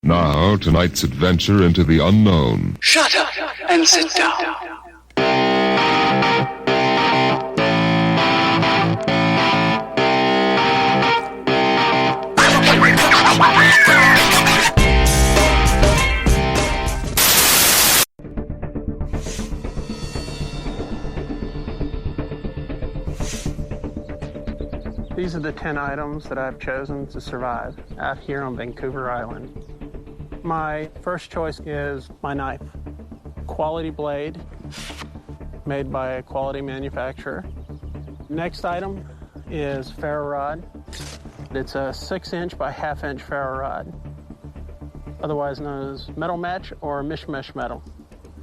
Now, tonight's adventure into the unknown. Shut up and sit down. These are the 10 items that I've chosen to survive out here on Vancouver Island. My first choice is my knife. Quality blade, made by a quality manufacturer. Next item is ferro rod. It's a 6-inch by 1/2-inch ferro rod, otherwise known as metal match or mishmash metal.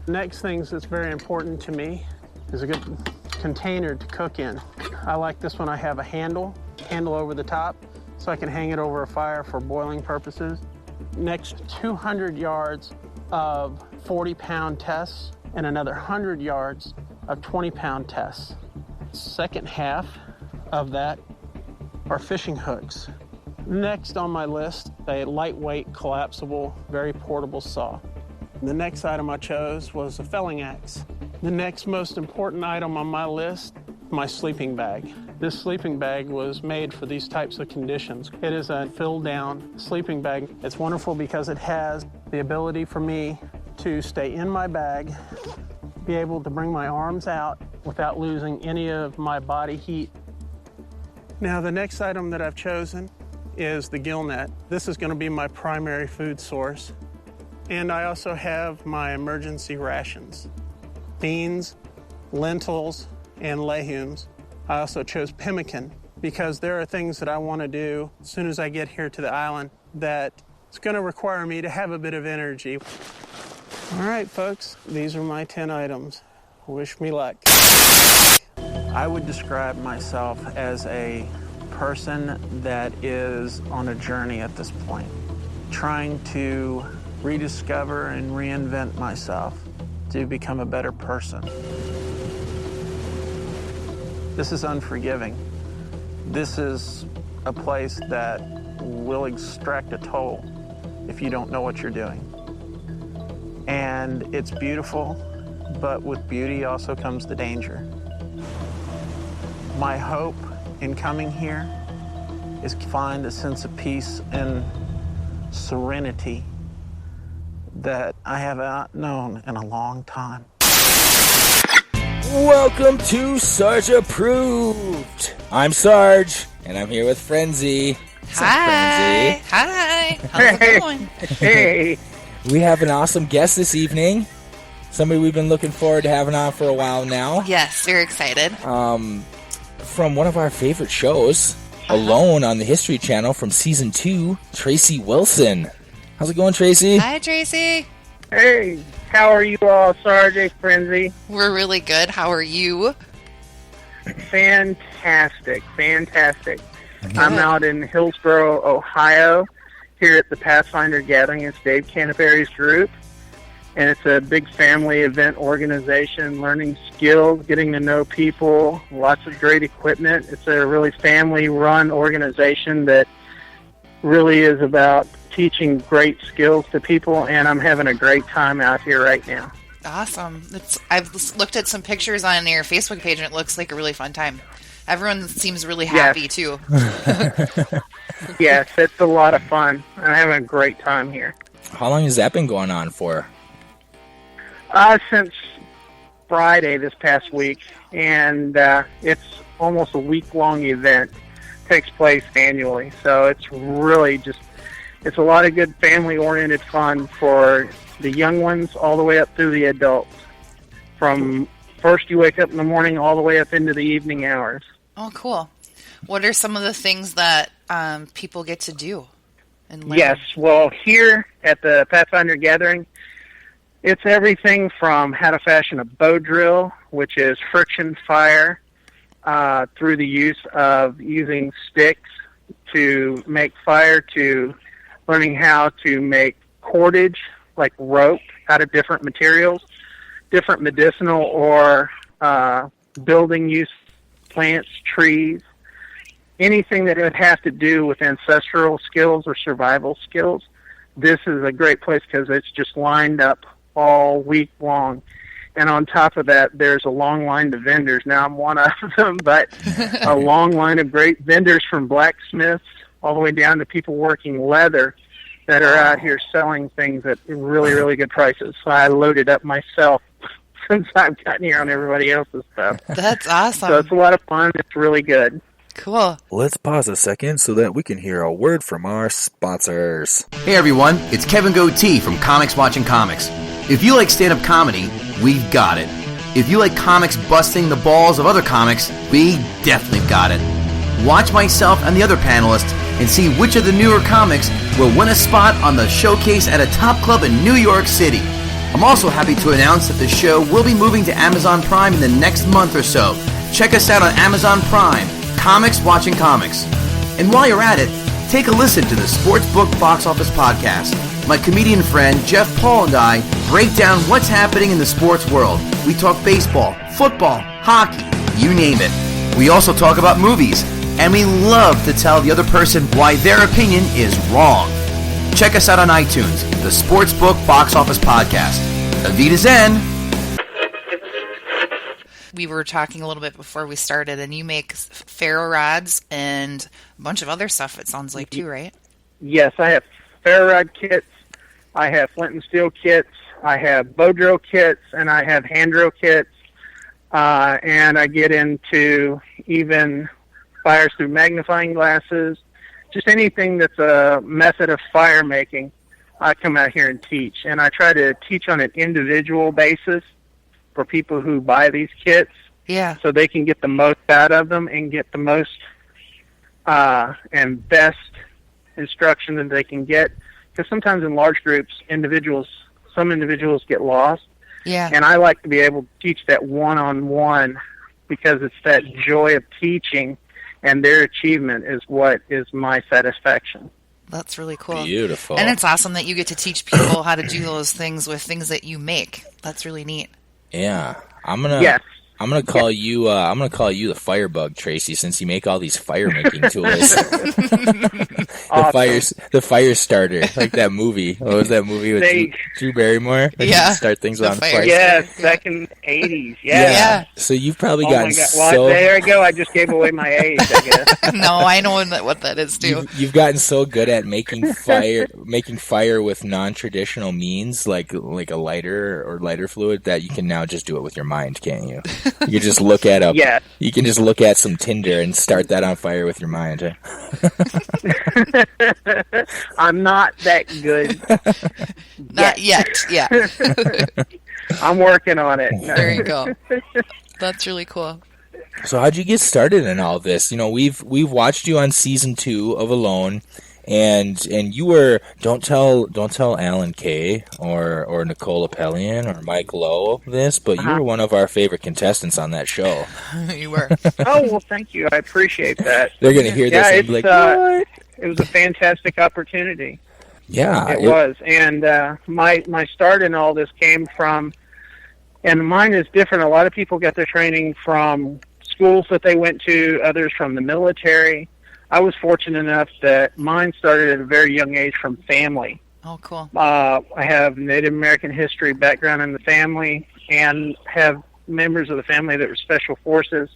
Next thing that's very important to me is a good container to cook in. I like this one. I have a handle over the top so I can hang it over a fire for boiling purposes. Next, 200 yards of 40-pound tests and another 100 yards of 20-pound tests. Second half of that are fishing hooks. Next on my list, a lightweight, collapsible, very portable saw. The next item I chose was a felling axe. The next most important item on my list, my sleeping bag. This sleeping bag was made for these types of conditions. It is a fill-down sleeping bag. It's wonderful because it has the ability for me to stay in my bag, be able to bring my arms out without losing any of my body heat. Now, the next item that I've chosen is the gill net. This is going to be my primary food source. And I also have my emergency rations: beans, lentils, and legumes. I also chose pemmican because there are things that I want to do as soon as I get here to the island that it's going to require me to have a bit of energy. All right, folks, these are my 10 items. Wish me luck. I would describe myself as a person that is on a journey at this point, trying to rediscover and reinvent myself to become a better person. This is unforgiving. This is a place that will extract a toll if you don't know what you're doing. And it's beautiful, but with beauty also comes the danger. My hope in coming here is to find a sense of peace and serenity that I have not known in a long time. Welcome to Sarge Approved. I'm Sarge, and I'm here with Frenzy. Hi. Hi. How's it going? Hey. We have an awesome guest this evening. Somebody we've been looking forward to having on for a while now. Yes, you're excited. From one of our favorite shows, Alone on the History Channel from Season 2, Tracy Wilson. How's it going, Tracy? Hi, Tracy. Hey, how are you all, Sarge, Frenzy? We're really good. How are you? Fantastic. Good. I'm out in Hillsboro, Ohio, here at the PathFinders Gathering. It's Dave Canterbury's group, and it's a big family event organization, learning skills, getting to know people, lots of great equipment. It's a really family-run organization that really is about teaching great skills to people, and I'm having a great time out here right now. Awesome. I've looked at some pictures on your Facebook page, and it looks like a really fun time. Everyone seems really happy, too. Yes, it's a lot of fun. I'm having a great time here. How long has that been going on for? Since Friday this past week, and it's almost a week-long event. It takes place annually, so it's really it's a lot of good family-oriented fun for the young ones all the way up through the adults. From first you wake up in the morning all the way up into the evening hours. Oh, cool. What are some of the things that people get to do and learn? Yes, well, here at the PathFinders Gathering, it's everything from how to fashion a bow drill, which is friction fire, through the use of using sticks to make fire, to learning how to make cordage, like rope, out of different materials, different medicinal or building use, plants, trees, anything that would have to do with ancestral skills or survival skills. this is a great place because it's just lined up all week long. And on top of that, there's a long line of vendors. Now, I'm one of them, but a long line of great vendors from blacksmiths all the way down to people working leather that are out here selling things at really, really good prices. So I loaded up myself since I've gotten here on everybody else's stuff. That's awesome. So it's a lot of fun. It's really good. Cool. Let's pause a second so that we can hear a word from our sponsors. Hey everyone, it's Kevin Goatee from Comics Watching Comics. If you like stand-up comedy, we've got it. If you like comics busting the balls of other comics, we definitely got it. Watch myself and the other panelists and see which of the newer comics will win a spot on the showcase at a top club in New York City. I'm also happy to announce that the show will be moving to Amazon Prime in the next month or so. Check us out on Amazon Prime, Comics Watching Comics. And while you're at it, take a listen to the SportsBook Box Office Podcast. My comedian friend Jeff Paul and I break down what's happening in the sports world. We talk baseball, football, hockey, you name it. We also talk about movies, and we love to tell the other person why their opinion is wrong. Check us out on iTunes, the SportsBook Box Office Podcast. Avita Zen. We were talking a little bit before we started, and you make ferro rods and a bunch of other stuff, it sounds like, too, right? Yes, I have ferro rod kits, I have flint and steel kits, I have bow drill kits, and I have hand drill kits, and I get into even fires through magnifying glasses, just anything that's a method of fire making, I come out here and teach. And I try to teach on an individual basis for people who buy these kits, so they can get the most out of them and get the most and best instruction that they can get. Because sometimes in large groups, some individuals get lost. Yeah. And I like to be able to teach that one-on-one because it's that joy of teaching, and their achievement is what is my satisfaction. That's really cool. Beautiful. And it's awesome that you get to teach people how to do those things with things that you make. That's really neat. Yeah. I'm gonna call you the firebug, Tracy, since you make all these fire making tools. The fire starter, like that movie. What was that movie with Drew Barrymore? Start things on fire. Yes, back in the 80s. Yeah. So you've probably gotten Well, there I go. I just gave away my age, I guess. No, I know what that is too. You've gotten so good at making fire with non-traditional means, like a lighter or lighter fluid, that you can now just do it with your mind, can't you? You just look at You can just look at some tinder and start that on fire with your mind. I'm not that good. Not yet. Yeah. I'm working on it. There you go. That's really cool. So how'd you get started in all this? You know, we've watched you on season 2 of Alone, and you were don't tell Alan Kay or Nicole Appellian or Mike Lowe this, but you were one of our favorite contestants on that show. You were. Oh, well, thank you. I appreciate that. They're gonna hear this and be like, what? It was a fantastic opportunity. Yeah, it was. And my start in all this came from, and mine is different. A lot of people get their training from schools that they went to, others from the military. I was fortunate enough that mine started at a very young age from family. Oh, cool. I have Native American history background in the family and have members of the family that were special forces.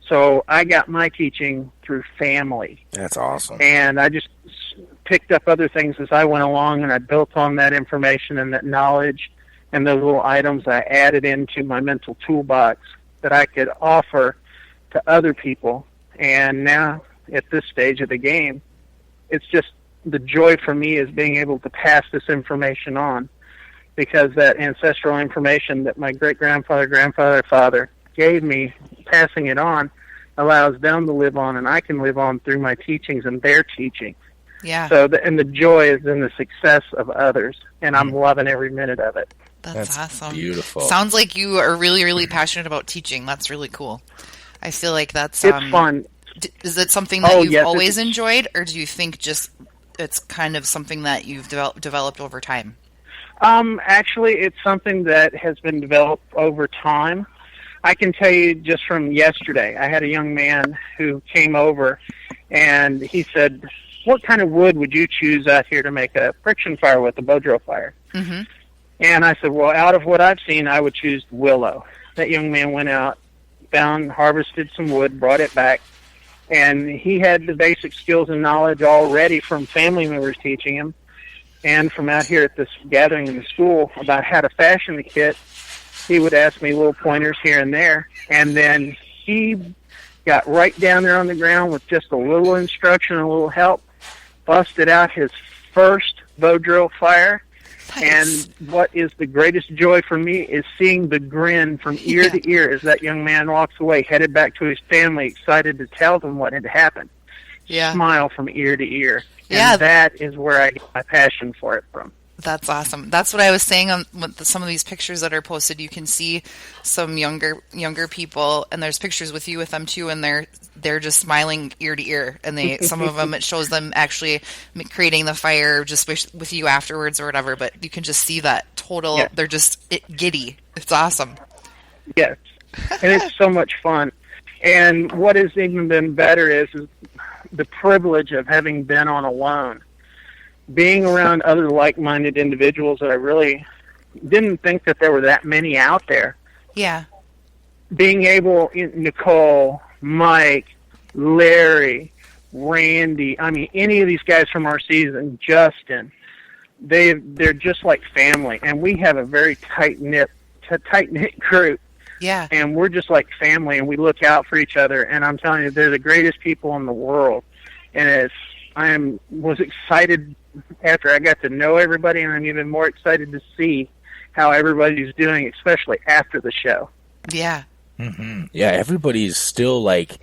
So I got my teaching through family. That's awesome. And I just picked up other things as I went along, and I built on that information and that knowledge and those little items I added into my mental toolbox that I could offer to other people. And now, at this stage of the game, it's just the joy for me is being able to pass this information on, because that ancestral information that my great-grandfather, father gave me, passing it on, allows them to live on, and I can live on through my teachings and their teaching. Yeah. So, and the joy is in the success of others, and I'm loving every minute of it. That's awesome. Beautiful. Sounds like you are really, really passionate about teaching. That's really cool. I feel like that's it's fun. Is it something that you've always enjoyed, or do you think just it's kind of something that you've developed over time? Actually, it's something that has been developed over time. I can tell you just from yesterday, I had a young man who came over, and he said, what kind of wood would you choose out here to make a friction fire with, a bow drill fire? Mm-hmm. And I said, well, out of what I've seen, I would choose willow. That young man went out, harvested some wood, brought it back, and he had the basic skills and knowledge already from family members teaching him, and from out here at this gathering in the school about how to fashion the kit. He would ask me little pointers here and there, and then he got right down there on the ground with just a little instruction and a little help, busted out his first bow drill fire. Nice. And what is the greatest joy for me is seeing the grin from ear to ear as that young man walks away, headed back to his family, excited to tell them what had happened. Yeah. Smile from ear to ear. Yeah. And that is where I get my passion for it from. That's awesome. That's what I was saying on some of these pictures that are posted. You can see some younger people, and there's pictures with you with them too, and they're just smiling ear to ear. And some of them, it shows them actually creating the fire just with you afterwards or whatever. But you can just see that total. Yes. They're just giddy. It's awesome. Yes, and it's so much fun. And what has even been better is the privilege of having been on alone. Being around other like-minded individuals that I really didn't think that there were that many out there. Yeah. Being able, Nicole, Mike, Larry, Randy, I mean, any of these guys from our season, Justin, they're just like family. And we have a very tight-knit group. Yeah. And we're just like family, and we look out for each other. And I'm telling you, they're the greatest people in the world. And was excited after I got to know everybody, and I'm even more excited to see how everybody's doing, especially after the show. Yeah. Mm-hmm. Yeah, everybody's still like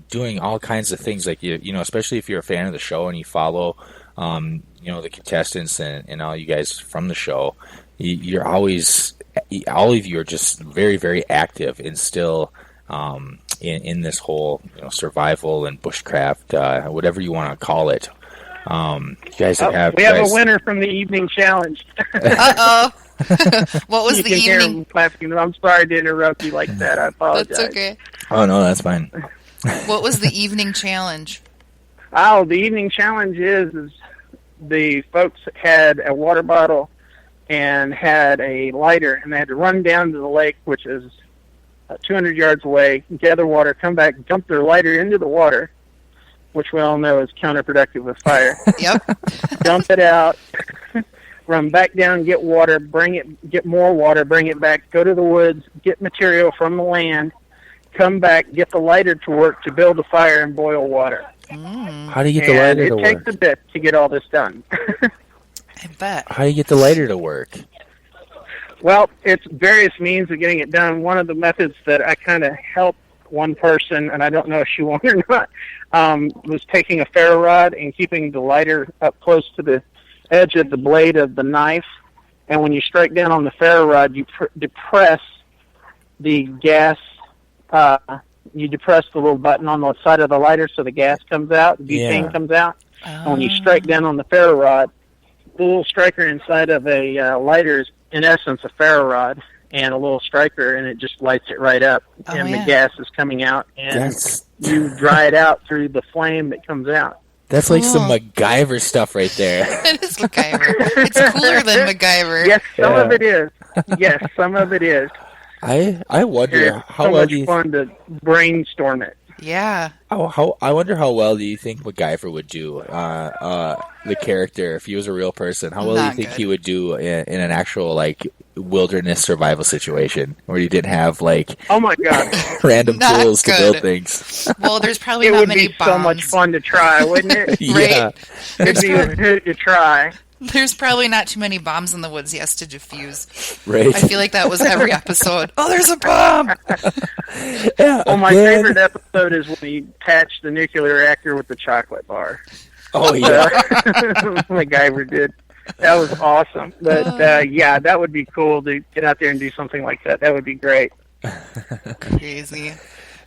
doing all kinds of things, like you know, especially if you're a fan of the show and you follow, the contestants and all you guys from the show. You're always, all of you are just very, very active and still in this whole survival and bushcraft, whatever you want to call it. You guys have we have a winner from the evening challenge. Uh-oh. What was the hear evening? him laughing. I'm sorry to interrupt you like that. I apologize. That's okay. Oh, no, that's fine. What was the evening challenge? Oh, the evening challenge is the folks had a water bottle and had a lighter, and they had to run down to the lake, which is 200 yards away, gather water, come back, dump their lighter into the water, which we all know is counterproductive with fire. Yep. Dump it out, run back down, get water, get more water, bring it back, go to the woods, get material from the land, come back, get the lighter to work to build a fire and boil water. How do you get the lighter to work? It takes a bit to get all this done. I bet. How do you get the lighter to work? Well, it's various means of getting it done. One of the methods that I kind of helped one person, and I don't know if she won or not, was taking a ferro rod and keeping the lighter up close to the edge of the blade of the knife. And when you strike down on the ferro rod, you depress the gas. You depress the little button on the side of the lighter so the gas comes out, the butane comes out. And when you strike down on the ferro rod, the little striker inside of a lighter is, in essence, a ferro rod and a little striker, and it just lights it right up. And the gas is coming out, and you dry it out through the flame that comes out. That's like some MacGyver stuff right there. It is MacGyver. It's cooler than MacGyver. Yes, some of it is. Yes, some of it is. I wonder how so well much fun to brainstorm it. Yeah. I wonder how well do you think MacGyver would do the character if he was a real person? How well do you think he would do in an actual like wilderness survival situation where you didn't have like oh my god random tools to build things? Well, there's probably it not would many be bombs. so much fun to try, wouldn't it? Yeah. Right? It'd be a hoot to try. There's probably not too many bombs in the woods he has to defuse. Right. I feel like that was every episode. Oh, there's a bomb! Yeah, well, my favorite episode is when he patched the nuclear reactor with the chocolate bar. Oh, yeah. MacGyver did. That was awesome. But, yeah, that would be cool to get out there and do something like that. That would be great. Crazy.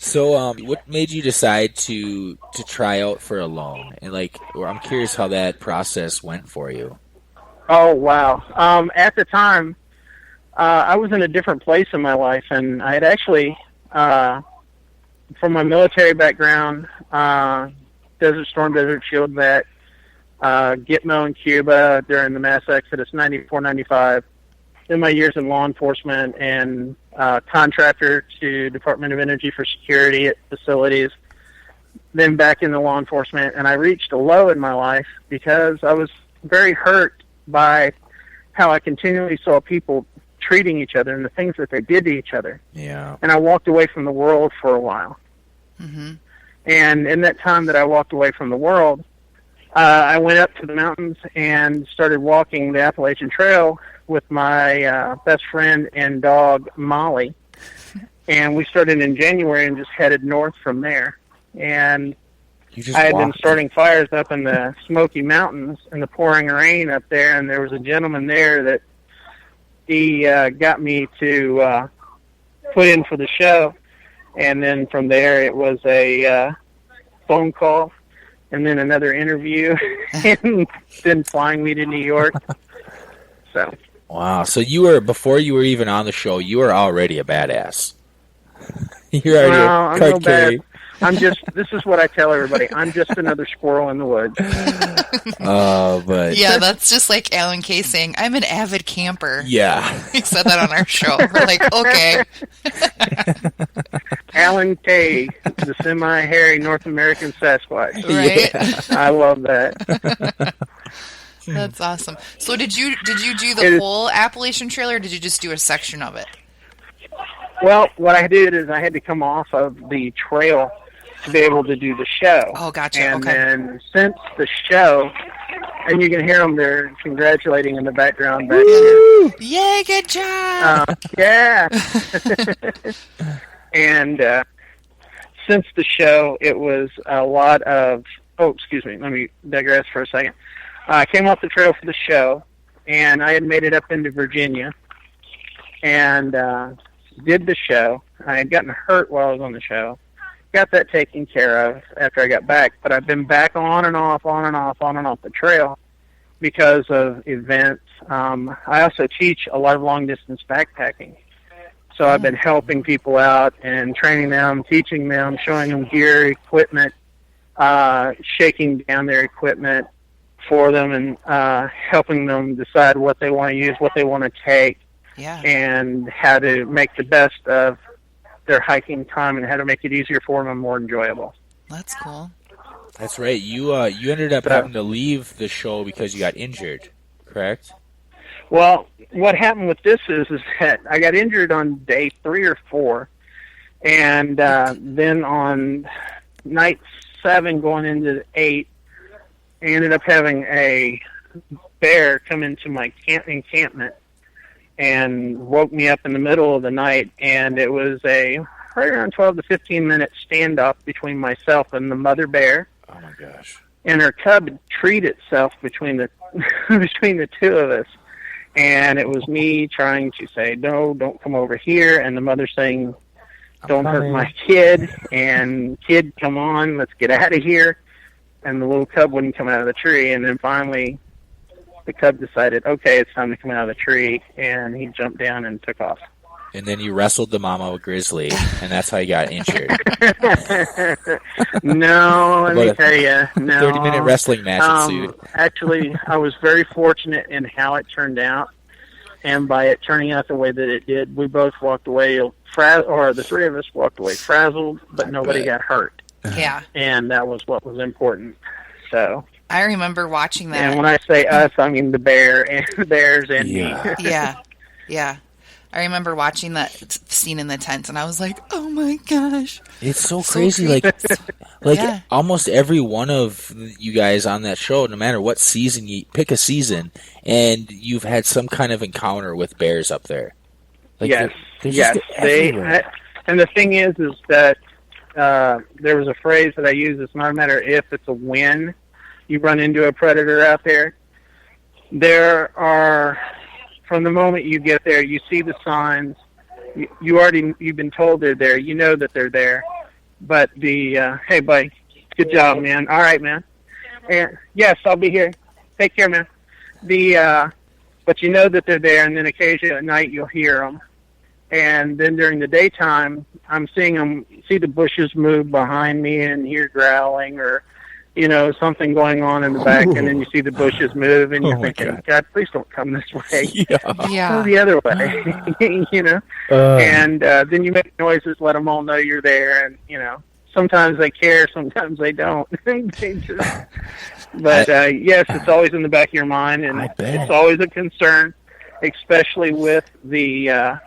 So, what made you decide to try out for Alone? And I'm curious how that process went for you. Oh wow! At the time, I was in a different place in my life, and I had actually, from my military background, Desert Storm, Desert Shield vet, Gitmo in Cuba during the mass exodus, 94, 95. Then my years in law enforcement and contractor to Department of Energy for security at facilities. Then back into law enforcement, and I reached a low in my life because I was very hurt by how I continually saw people treating each other and the things that they did to each other. Yeah. And I walked away from the world for a while. Mm-hmm. And in that time that I walked away from the world, I went up to the mountains and started walking the Appalachian Trail with my best friend and dog, Molly. And we started in January and just headed north from there. And I had been starting fires up in the Smoky Mountains in the pouring rain up there, and there was a gentleman there that he got me to put in for the show. And then from there it was a phone call and then another interview and then flying me to New York. So. Wow. So you were, before you were even on the show, you were already a badass. You're already I'm no bad. This is what I tell everybody. I'm just another squirrel in the woods. But yeah, that's just like Alan Kay saying, I'm an avid camper. Yeah. He said that on our show. We're like, okay. Alan Kay, the semi-hairy North American Sasquatch. Right? Yeah. I love that. That's awesome. So did you do the whole Appalachian Trail, or did you just do a section of it? Well, what I did is I had to come off of the trail to be able to do the show. Oh, gotcha. And okay. then since the show, and you can hear them, they're congratulating in the background back here. Yay, good job! Yeah. And since the show, it was a lot of... Oh, excuse me. Let me digress for a second. I came off the trail for the show, and I had made it up into Virginia, and did the show. I had gotten hurt while I was on the show. Got that taken care of after I got back, but I've been back on and off the trail because of events. I also teach a lot of long-distance backpacking. So I've been helping people out and training them, teaching them, showing them gear, equipment, shaking down their equipment for them, and helping them decide what they want to use, what they want to take, and how to make the best of their hiking time and how to make it easier for them and more enjoyable. That's cool. That's right. You ended up having to leave the show because you got injured, correct? Well, what happened with this is that I got injured on day 3 or 4, and then on night 7 going into 8, I ended up having a bear come into my encampment and woke me up in the middle of the night, and it was a right around 12 to 15 minute standoff between myself and the mother bear. Oh my gosh! And her cub had treed itself between the between the two of us, and it was me trying to say, "No, don't come over here," and the mother saying, "Don't hurt my kid," and "Kid, come on, let's get out of here." And the little cub wouldn't come out of the tree, and then finally the cub decided, okay, it's time to come out of the tree, and he jumped down and took off. And then you wrestled the mama grizzly, and that's how you got injured. No, let me tell you, no. 30-minute wrestling match ensued. Actually, I was very fortunate in how it turned out, and by it turning out the way that it did, we both walked away, or the 3 of us walked away frazzled, but nobody got hurt. Yeah. And that was what was important. So I remember watching that. And when I say us, I mean the bear and the bears and me. Yeah. I remember watching that scene in the tent, and I was like, "Oh my gosh!" It's so crazy. Like almost every one of you guys on that show, no matter what season you pick a season, and you've had some kind of encounter with bears up there. Like yes. Everywhere. And the thing is that there was a phrase that I use. It's not a matter if, it's a when you run into a predator out there. There are, from the moment you get there, you see the signs. You've been told they're there. You know that they're there. But hey, buddy, good job, man. All right, man. And yes, I'll be here. Take care, man. But you know that they're there, and then occasionally at night you'll hear them. And then during the daytime, I'm seeing them, see the bushes move behind me and hear growling, or something going on in the back, and then you see the bushes move, and you're thinking, God, please don't come this way. Go the other way, and then you make noises, let them all know you're there, and, sometimes they care, sometimes they don't. But yes, it's always in the back of your mind, and it's always a concern, especially with the,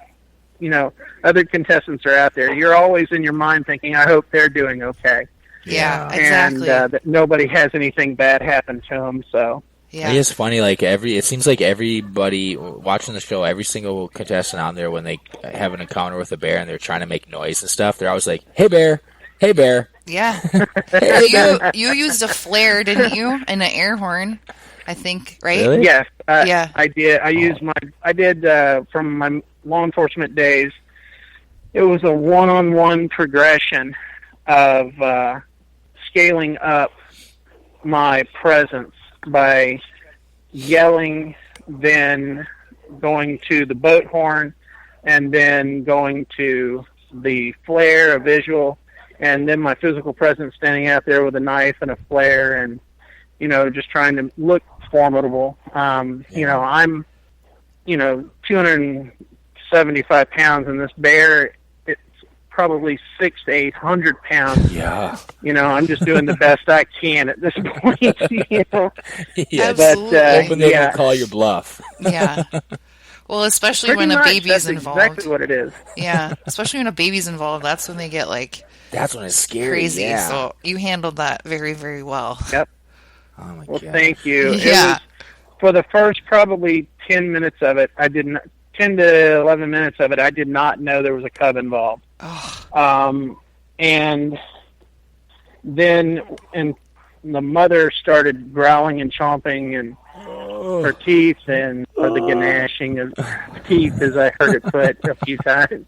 other contestants are out there. You're always in your mind thinking, I hope they're doing okay. Yeah, exactly. And that nobody has anything bad happen to them. So yeah, it's funny. Like it seems like everybody watching the show, every single contestant on there, when they have an encounter with a bear and they're trying to make noise and stuff, they're always like, "Hey bear, hey bear." Yeah, you used a flare, didn't you, and an air horn? I think, right? Really? Yes, yeah, I did. I did from my law enforcement days. It was a one-on-one progression of scaling up my presence by yelling, then going to the boat horn, and then going to the flare, a visual, and then my physical presence standing out there with a knife and a flare and, just trying to look formidable. I'm, 275 pounds, and this bear, probably 600 to 800 pounds. Yeah. I'm just doing the best I can at this point. Yeah, absolutely. Hoping they don't call your bluff. Yeah. Well, especially Pretty when much, a baby's that's involved. Exactly what it is. Yeah, especially when a baby's involved. That's when they get That's when it's scary. crazy. Yeah. So you handled that very, very well. Yep. Oh my Well, God. thank you. Yeah. It was, for the first probably 10 minutes of it, 10 to 11 minutes of it, I did not know there was a cub involved. Oh. And then the mother started growling and chomping, and her teeth or the gnashing of teeth, as I heard it put a few times.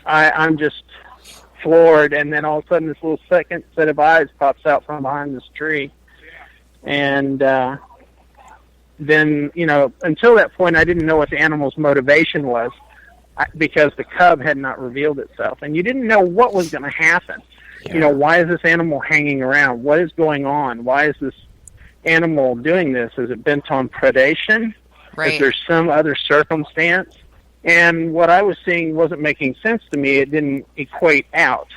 I'm just floored, and then all of a sudden this little second set of eyes pops out from behind this tree. And then, until that point, I didn't know what the animal's motivation was, because the cub had not revealed itself. And you didn't know what was going to happen. Yeah. Why is this animal hanging around? What is going on? Why is this animal doing this? Is it bent on predation? Right. Is there some other circumstance? And what I was seeing wasn't making sense to me. It didn't equate out.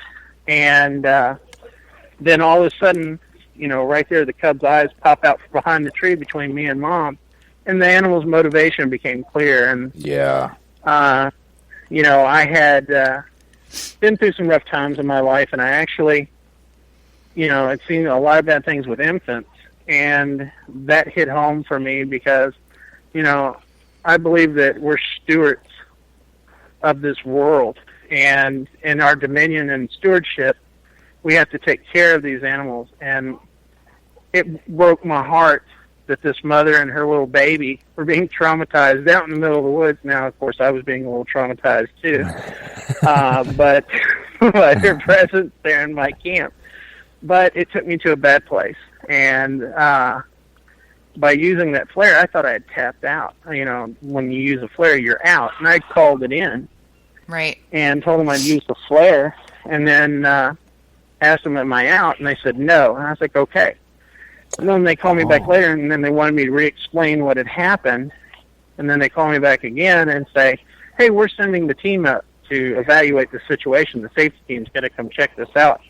And then all of a sudden, right there, the cub's eyes pop out from behind the tree between me and Mom, and the animal's motivation became clear. And Yeah. I had been through some rough times in my life, and I actually, had seen a lot of bad things with infants, and that hit home for me because, I believe that we're stewards of this world, and in our dominion and stewardship, we have to take care of these animals. And it broke my heart that this mother and her little baby were being traumatized out in the middle of the woods. Now, of course, I was being a little traumatized too, but by their presence there in my camp. But it took me to a bad place, and by using that flare, I thought I had tapped out. When you use a flare, you're out, and I called it in. Right. And told them I'd used the flare, and then asked them, am I out? And they said no. And I was like, okay. And then they called me back later, and then they wanted me to re-explain what had happened. And then they call me back again and say, hey, we're sending the team up to evaluate the situation. The safety team's going to come check this out.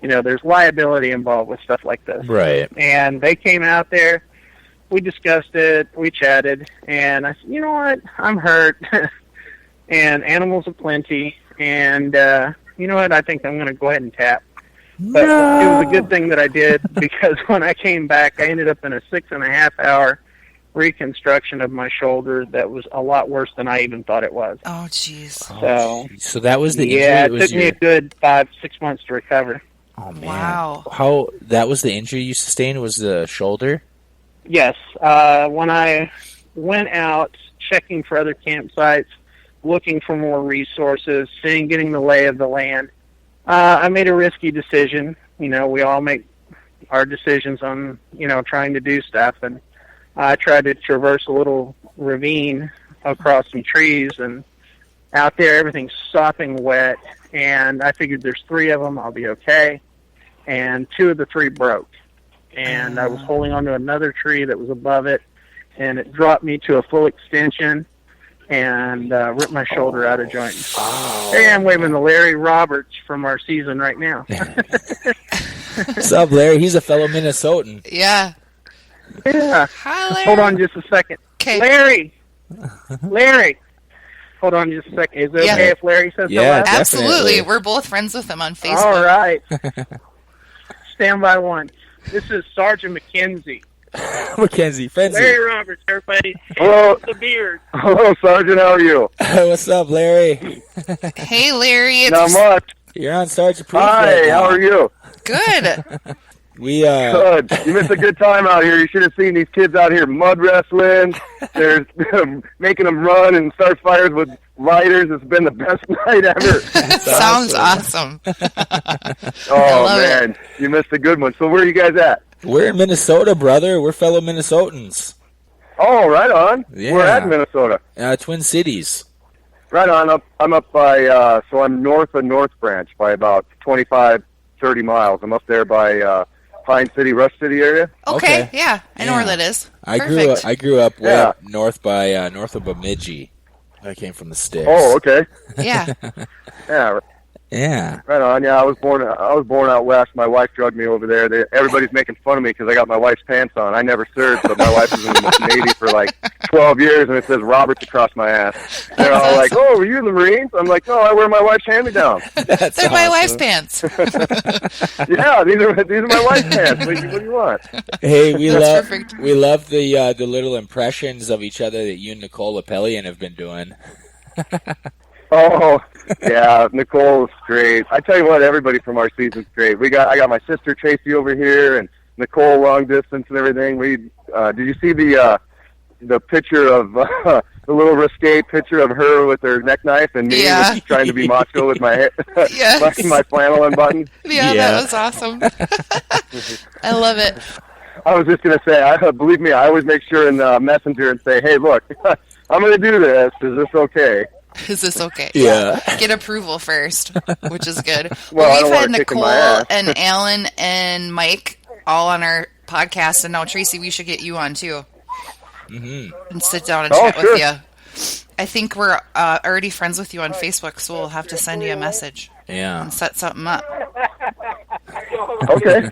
There's liability involved with stuff like this. Right. And they came out there. We discussed it. We chatted. And I said, you know what? I'm hurt. And animals aplenty. And you know what? I think I'm going to go ahead and tap. But it was a good thing that I did, because when I came back, I ended up in a 6.5-hour reconstruction of my shoulder that was a lot worse than I even thought it was. Oh, jeez. So that was the injury. Yeah, it took me a good 5-6 months to recover. Oh man! Wow. That was the injury you sustained, was the shoulder? Yes. When I went out checking for other campsites, looking for more resources, getting the lay of the land, I made a risky decision. We all make our decisions on, trying to do stuff. And I tried to traverse a little ravine across some trees, and out there everything's sopping wet. And I figured there's 3 of them, I'll be okay. and 2 of the 3 broke. And I was holding onto another tree that was above it, and it dropped me to a full extension and ripped my shoulder out of joint. Oh. Hey, I'm waving to Larry Roberts from our season right now. What's up, Larry? He's a fellow Minnesotan. Yeah. Yeah. Hi, Larry. Hold on just a second. Okay. Larry. Hold on just a second. Is it okay if Larry says hello? Absolutely. Definitely. We're both friends with him on Facebook. All right. Stand by one. This is Sergeant McKenzie. Mackenzie, Frenzy. Larry Roberts, everybody. Hello. The beard. Hello, Sergeant. How are you? What's up, Larry? Hey, Larry. Not much. You're on Sarge Approved. Hi, how are you? Good. Good. You missed a good time out here. You should have seen these kids out here mud wrestling. They're making them run and start fires with lighters. It's been the best night ever. Sounds awesome. Oh, man. You missed a good one. So where are you guys at? We're in Minnesota, brother. We're fellow Minnesotans. Oh, right on. Yeah. We're at Minnesota. Twin Cities. Right on. I'm up by, so I'm north of North Branch by about 25, 30 miles. I'm up there by Pine City, Rush City area. Okay. Yeah. I know where that is. I grew up way up north by north of Bemidji. I came from the sticks. Oh, okay. Yeah. Yeah. Right on. Yeah, I was born out west. My wife drugged me over there. Everybody's making fun of me because I got my wife's pants on. I never served, but my wife was in the Navy for like 12 years, and it says Roberts across my ass. They're all like, "Oh, were you in the Marines?" I'm like, "No, I wear my wife's hand-me-down." They're my wife's pants. Yeah, these are my wife's pants. What do you want? Hey, we love the little impressions of each other that you and Nicole Appelian have been doing. Oh, yeah, Nicole's great. I tell you what, everybody from our season's great. I got my sister Tracy over here, and Nicole long distance and everything. Did you see the picture of the little risque picture of her with her neck knife and me trying to be macho with my my flannel unbuttoned? Yeah, that was awesome. I love it. I was just gonna say, believe me, I always make sure in Messenger and say, "Hey, look, I'm gonna do this. Is this okay?" Is this okay? Yeah. Get approval first, which is good. Well, we've had Nicole and Alan and Mike all on our podcast, and now Tracy, we should get you on too. Mm-hmm. And sit down and chat with you. I think we're already friends with you on Facebook, so we'll have to send you a message. Yeah. And set something up. Okay.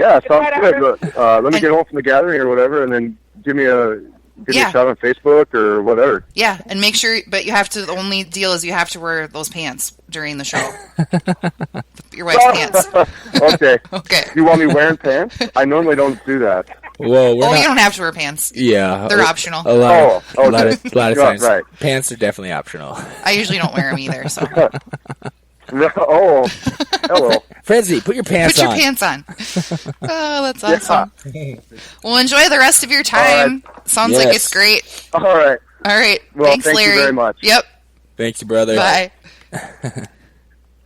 Yeah, sounds good. Let me get home from the gathering or whatever, and then give me a shot on Facebook or whatever. Yeah, and make sure, but you have to, the only deal is you have to wear those pants during the show. Your wife's pants. Okay. Okay. You want me wearing pants? I normally don't do that. Well, you don't have to wear pants. Yeah. They're optional. A lot of times. Right. Pants are definitely optional. I usually don't wear them either, so. Oh, hello. Frenzy, put your pants on. Put your pants on. Oh, that's awesome. Yeah. Well, enjoy the rest of your time. Right. Sounds like it's great. All right. All right. Well, thanks, Larry. Thank you very much. Yep. Thank you, brother. Bye.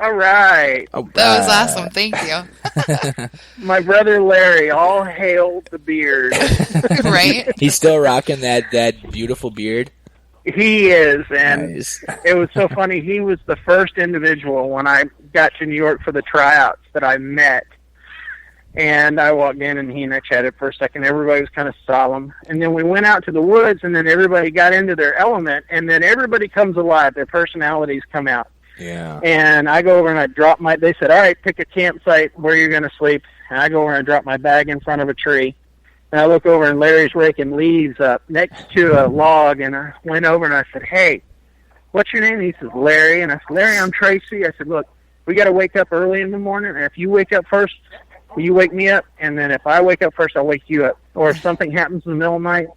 All right. That was awesome. Thank you. My brother Larry, all hail the beard. Right? He's still rocking that beautiful beard. He is, and nice. It was so funny. He was the first individual when I got to New York for the tryouts that I met. And I walked in, and he and I chatted for a second. Everybody was kind of solemn. And then we went out to the woods, and then everybody got into their element, and then everybody comes alive. Their personalities come out. Yeah. And I go over and I drop they said, all right, pick a campsite where you're going to sleep. And I go over and I drop my bag in front of a tree. And I look over and Larry's raking leaves up next to a log. And I went over and I said, hey, what's your name? And he says, Larry. And I said, Larry, I'm Tracy. I said, look, we got to wake up early in the morning. And if you wake up first, will you wake me up? And then if I wake up first, I'll wake you up. Or if something happens in the middle of the night,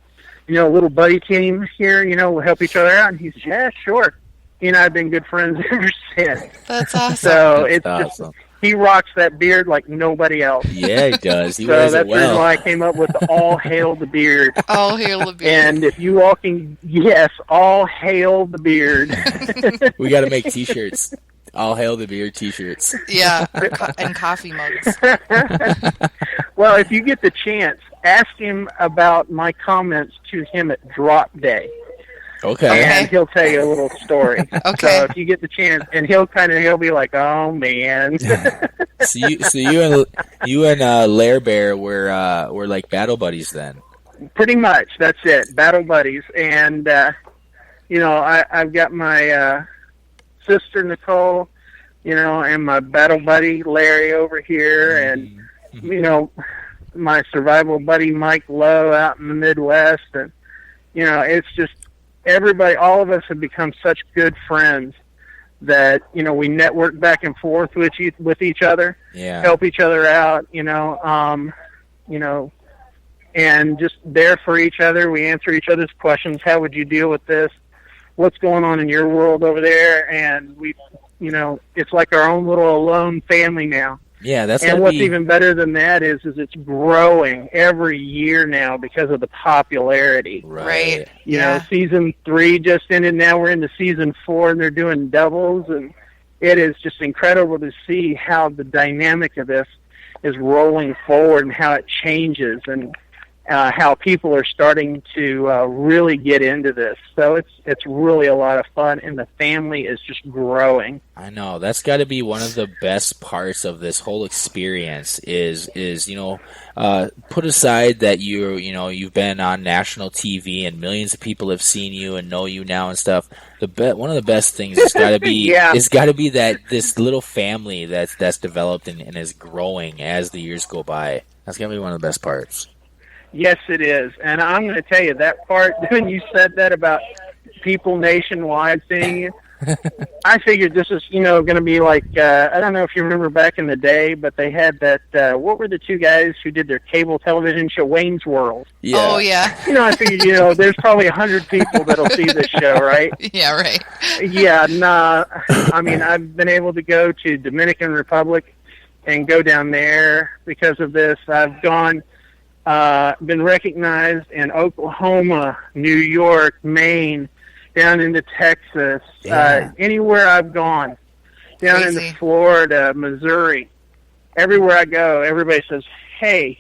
a little buddy team here, we'll help each other out. And he said, yeah, sure. He and I have been good friends ever since. That's awesome. So That's awesome. Just, he rocks that beard like nobody else. Yeah, he does. He so wears that's it the reason well. why I came up with the all hail the beard. All hail the beard. And if you all can, yes, all hail the beard. We got to make T-shirts. All hail the beard T-shirts. Yeah, and coffee mugs. Well, if you get the chance, ask him about my comments to him at drop day. Okay. And he'll tell you a little story. Okay. So if you get the chance, and he'll be like, "Oh man." So you and Lair Bear were like battle buddies then. Pretty much, that's it. Battle buddies, and I've got my sister Nicole, and my battle buddy Larry over here, and my survival buddy Mike Lowe out in the Midwest, and it's just everybody. All of us have become such good friends that we network back and forth with each other, help each other out, and just there for each other. We answer each other's questions. How would you deal with this? What's going on in your world over there? And we, it's like our own little alone family now. Yeah, that's. And what's even better than that is it's growing every year now because of the popularity. Right. Season 3 just ended. Now we're into season 4, and they're doing doubles, and it is just incredible to see how the dynamic of this is rolling forward and how it changes, and how people are starting to really get into this. So it's really a lot of fun, and the family is just growing. I know that's got to be one of the best parts of this whole experience. Is put aside that you've been on national TV and millions of people have seen you and know you now and stuff. One of the best things has got to be that this little family that's developed and is growing as the years go by. That's gonna be one of the best parts. Yes, it is. And I'm going to tell you, that part, when you said that about people nationwide seeing you, I figured this is, going to be like, I don't know if you remember back in the day, but they had that, what were the two guys who did their cable television show, Wayne's World? Yeah. Oh, yeah. I figured, there's probably 100 people that'll see this show, right? Yeah, right. Yeah, nah. I mean, I've been able to go to Dominican Republic and go down there because of this. I've been recognized in Oklahoma, New York, Maine, down into Texas, anywhere I've gone, down into Florida, Missouri. Everywhere I go, everybody says, "Hey,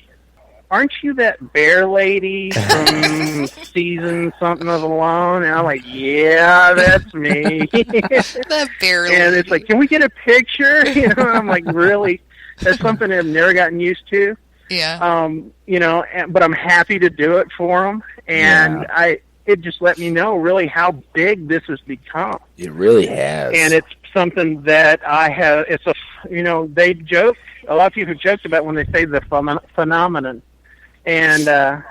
aren't you that bear lady from season something of Alone?" And I'm like, "Yeah, that's me." That bear lady. And it's like, "Can we get a picture?" I'm like, "Really?" That's something I've never gotten used to. Yeah. But I'm happy to do it for them, and it just let me know really how big this has become. It really has, and it's something that I have. It's they joke. A lot of people joked about when they say the phenomenon, and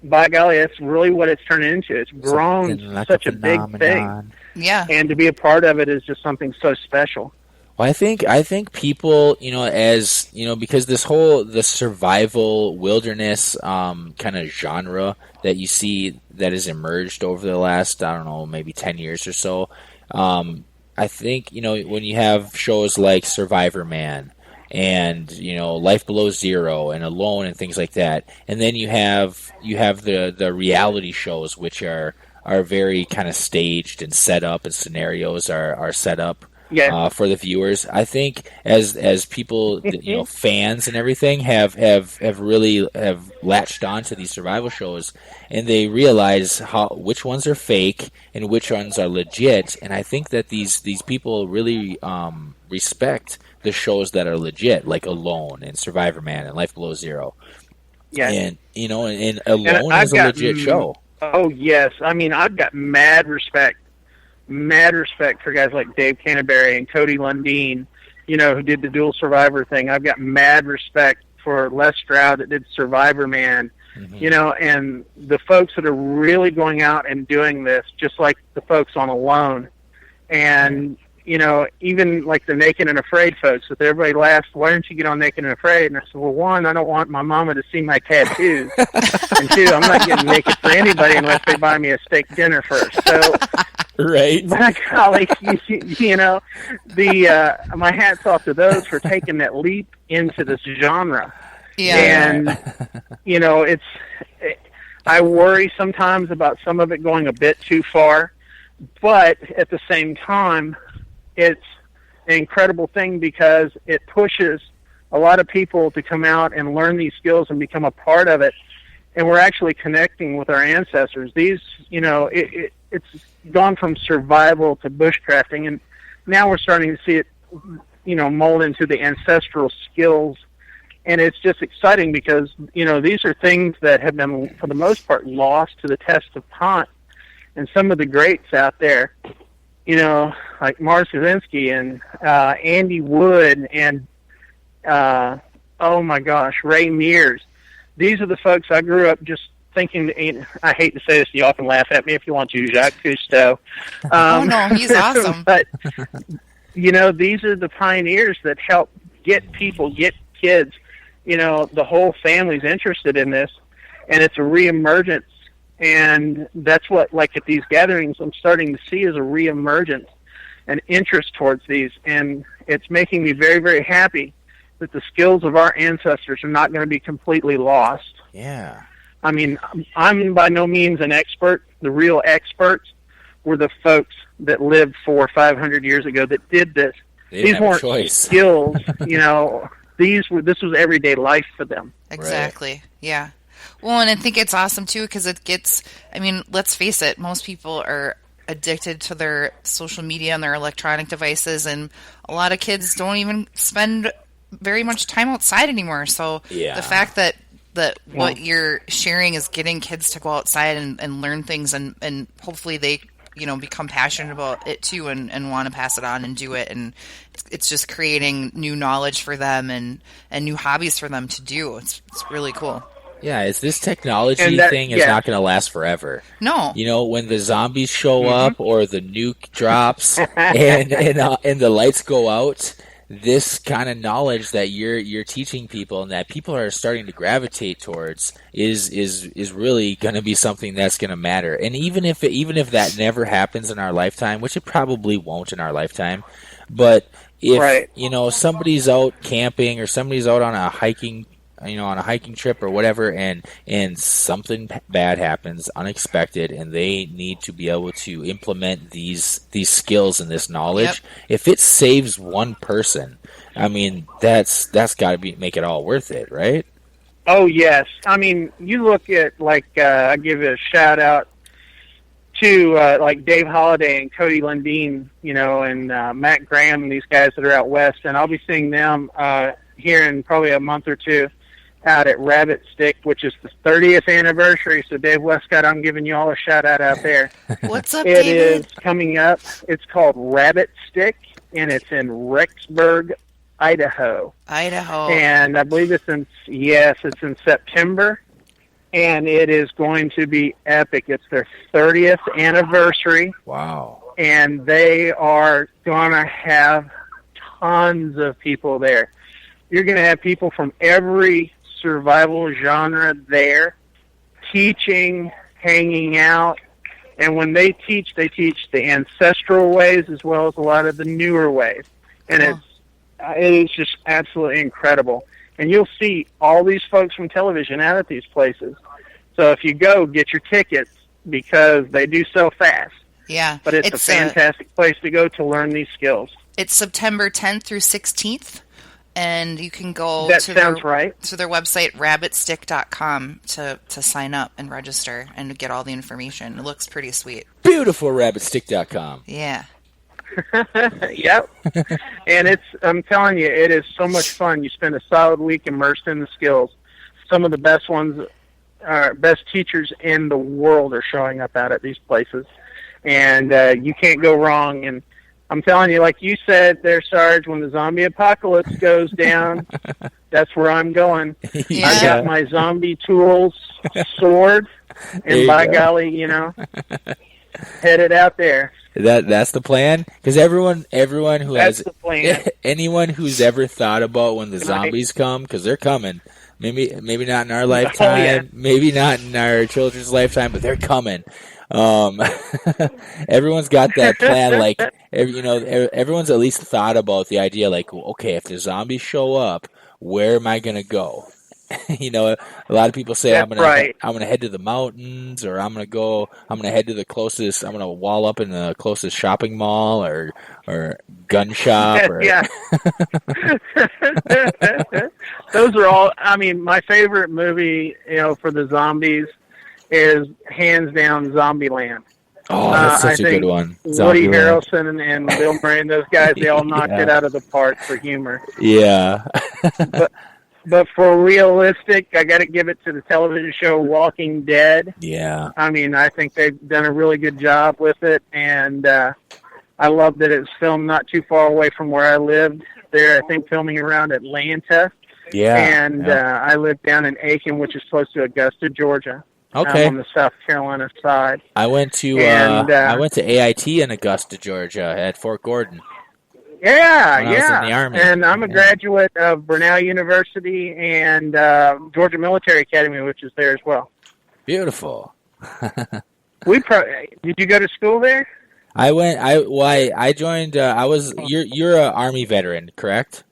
by golly, that's really what it's turned into. It's grown like such a big thing. Yeah, and to be a part of it is just something so special. Well, I think people, as because the survival wilderness kind of genre that you see that has emerged over the last, I don't know, maybe 10 years or so. I think when you have shows like Survivor Man and Life Below Zero and Alone and things like that, and then you have the reality shows which are very kind of staged and set up, and scenarios are set up. Yeah. For the viewers, I think as people, fans and everything have really latched on to these survival shows, and they realize which ones are fake and which ones are legit. And I think that these people really respect the shows that are legit, like Alone and Survivor Man and Life Below Zero. Yeah. And and Alone is a legit show. Oh yes, I mean I've got mad respect for guys like Dave Canterbury and Cody Lundeen, who did the dual survivor thing. I've got mad respect for Les Stroud that did Survivor Man, and the folks that are really going out and doing this, just like the folks on Alone. And, even like the Naked and Afraid folks, that everybody laughs, "Why don't you get on Naked and Afraid?" And I said, well, one, I don't want my mama to see my tattoos. And two, I'm not getting naked for anybody unless they buy me a steak dinner first. So, right. By golly, my hat's off to those for taking that leap into this genre. Yeah. And, I worry sometimes about some of it going a bit too far, but at the same time, it's an incredible thing because it pushes a lot of people to come out and learn these skills and become a part of it. And we're actually connecting with our ancestors. These, it's it's gone from survival to bushcrafting, and now we're starting to see it, mold into the ancestral skills. And it's just exciting because, these are things that have been, for the most part, lost to the test of time. And some of the greats out there, like Mars Kaczynski and Andy Wood and, oh my gosh, Ray Mears. These are the folks I grew up just thinking, I hate to say this, you often laugh at me if you want to, Jacques Cousteau. Oh, no, he's awesome. But, these are the pioneers that help get kids, the whole family's interested in this, and it's a reemergence. And that's what, like at these gatherings, I'm starting to see is a reemergence, an interest towards these. And it's making me very, very happy that the skills of our ancestors are not going to be completely lost. Yeah. I mean, I'm by no means an expert. The real experts were the folks that lived 400 or 500 years ago that did this. These weren't skills, this was everyday life for them. Exactly. Right. Yeah. Well, and I think it's awesome too because let's face it, most people are addicted to their social media and their electronic devices, and a lot of kids don't even spend very much time outside anymore. So the fact that what you're sharing is getting kids to go outside and learn things, and hopefully they become passionate about it too and want to pass it on and do it, and it's just creating new knowledge for them and new hobbies for them to do. It's really cool. Yeah, it's this technology thing is not going to last forever. No. When the zombies show up or the nuke drops and the lights go out, this kind of knowledge that you're teaching people and that people are starting to gravitate towards is really going to be something that's going to matter. And even if that never happens in our lifetime, which it probably won't in our lifetime, but if somebody's out camping or somebody's out on a hiking trip or whatever, and something bad happens, unexpected, and they need to be able to implement these skills and this knowledge. If it saves one person, I mean, that's got to make it all worth it, right? Oh yes, I mean, you look at I give a shout out to like Dave Holliday and Cody Lundeen, and Matt Graham and these guys that are out west, and I'll be seeing them here in probably a month or two out at Rabbit Stick, which is the 30th anniversary. So Dave Westcott, I'm giving you all a shout out there. What's up, David? It is coming up. It's called Rabbit Stick, and it's in Rexburg, Idaho. And I believe it's in September, and it is going to be epic. It's their 30th anniversary. Wow. And they are going to have tons of people there. You're going to have people from every survival genre there, teaching, hanging out, and when they teach the ancestral ways as well as a lot of the newer ways, and it is just absolutely incredible. And you'll see all these folks from television out at these places. So if you go, get your tickets because they do so fast. Yeah, but it's a fantastic place to go to learn these skills. It's September 10th through 16th. And you can go to their website, rabbitstick.com, to sign up and register and get all the information. It looks pretty sweet. Beautiful, rabbitstick.com. Yeah. Yep. And I'm telling you, it is so much fun. You spend a solid week immersed in the skills. Some of the best best teachers in the world are showing up out at these places. And you can't go wrong. And I'm telling you, like you said there, Sarge, when the zombie apocalypse goes down, that's where I'm going. Yeah. I got my zombie tools, sword, and by golly, headed out there. That's the plan? Because everyone who that's the plan. Anyone who's ever thought about when the zombies come, because they're coming, maybe not in our lifetime, maybe not in our children's lifetime, but they're coming. Everyone's got that plan, like, everyone's at least thought about the idea, like, okay, if the zombies show up, where am I going to go? A lot of people say, I'm gonna head to the mountains, or I'm gonna head to the closest, I'm gonna wall up in the closest shopping mall or gun shop. Yeah. Those are all, my favorite movie, for the zombies is hands down Zombieland. Oh, that's such I a think good one. Woody Zombieland. Harrelson and Bill Murray and those guys, they all knocked it out of the park for humor. Yeah. But for realistic, I got to give it to the television show Walking Dead. Yeah. I mean, I think they've done a really good job with it, and I love that it's filmed not too far away from where I lived. They're, I think, filming around Atlanta. Yeah. And I live down in Aiken, which is close to Augusta, Georgia. Okay. On the South Carolina side. I went to AIT in Augusta, Georgia, at Fort Gordon. Yeah, when I was in the Army. And I'm a graduate of Brenau University and Georgia Military Academy, which is there as well. Beautiful. Did you go to school there? I went. I joined. You're an Army veteran, correct?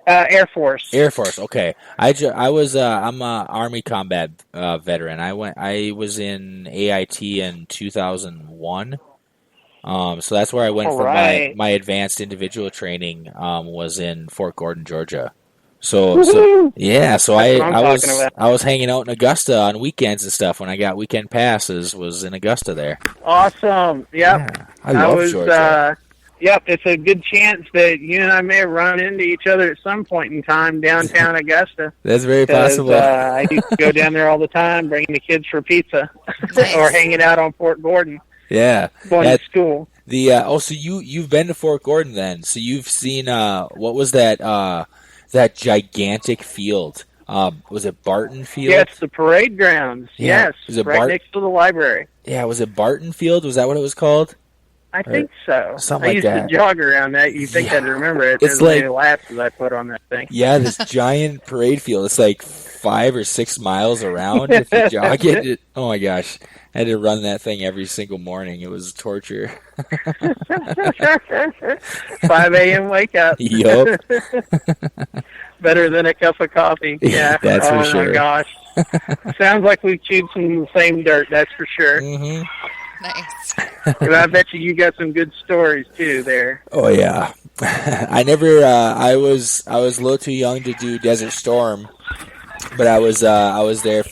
Air Force. Air Force. Okay. I'm a Army combat veteran. I was in AIT in 2001. So that's where I went for my advanced individual training. Was in Fort Gordon, Georgia. So yeah. So I was hanging out in Augusta on weekends and stuff. When I got weekend passes, was in Augusta there. Awesome. Yep. Yeah, I love Georgia. Yep, it's a good chance that you and I may have run into each other at some point in time downtown Augusta. That's very possible. I used to go down there all the time, bringing the kids for pizza or hanging out on Fort Gordon. Yeah, going to school. So you've been to Fort Gordon then? So you've seen what was that gigantic field? Was it Barton Field? Yes, the parade grounds. Yeah. Yes, Was it right next to the library. Yeah, was it Barton Field? Was that what it was called? I think so. Something I like used that. to jog around that. You think I'd remember it. It's There's like many laps that I put on that thing. Yeah, this giant parade field. It's like 5 or 6 miles around if you jog it. Oh my gosh. I had to run that thing every single morning. It was torture. 5 a.m. wake up. Yup. Better than a cup of coffee. Yeah. That's for sure. Oh my gosh. Sounds like we've chewed some of the same dirt, that's for sure. Mm-hmm. Nice. And I bet you got some good stories too there. Oh yeah. I never I was a little too young to do Desert Storm, but I was overseas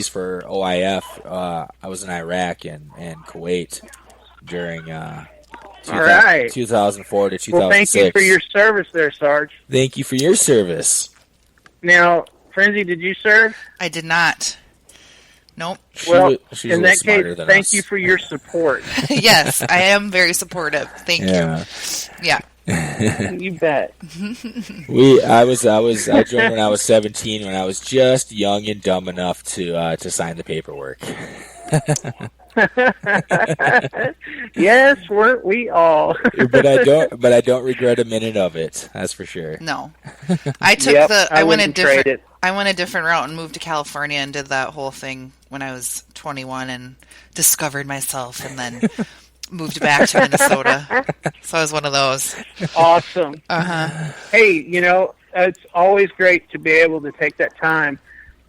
for OIF. I was in Iraq and Kuwait during 2004 to 2006. Well, thank you for your service there, Sarge. Thank you for your service. Now, Frenzy, did you serve? I did not. Nope. Well, she's in that case, thank us. you for your support. Yes, I am very supportive. Thank you. Yeah. You bet. I joined when I was 17, when I was just young and dumb enough to sign the paperwork. Yes, weren't we all? But I don't regret a minute of it. That's for sure. No, I took I went a different route and moved to California and did that whole thing when I was 21 and discovered myself, and then moved back to Minnesota. So I was one of those. Awesome. Uh-huh. Hey, it's always great to be able to take that time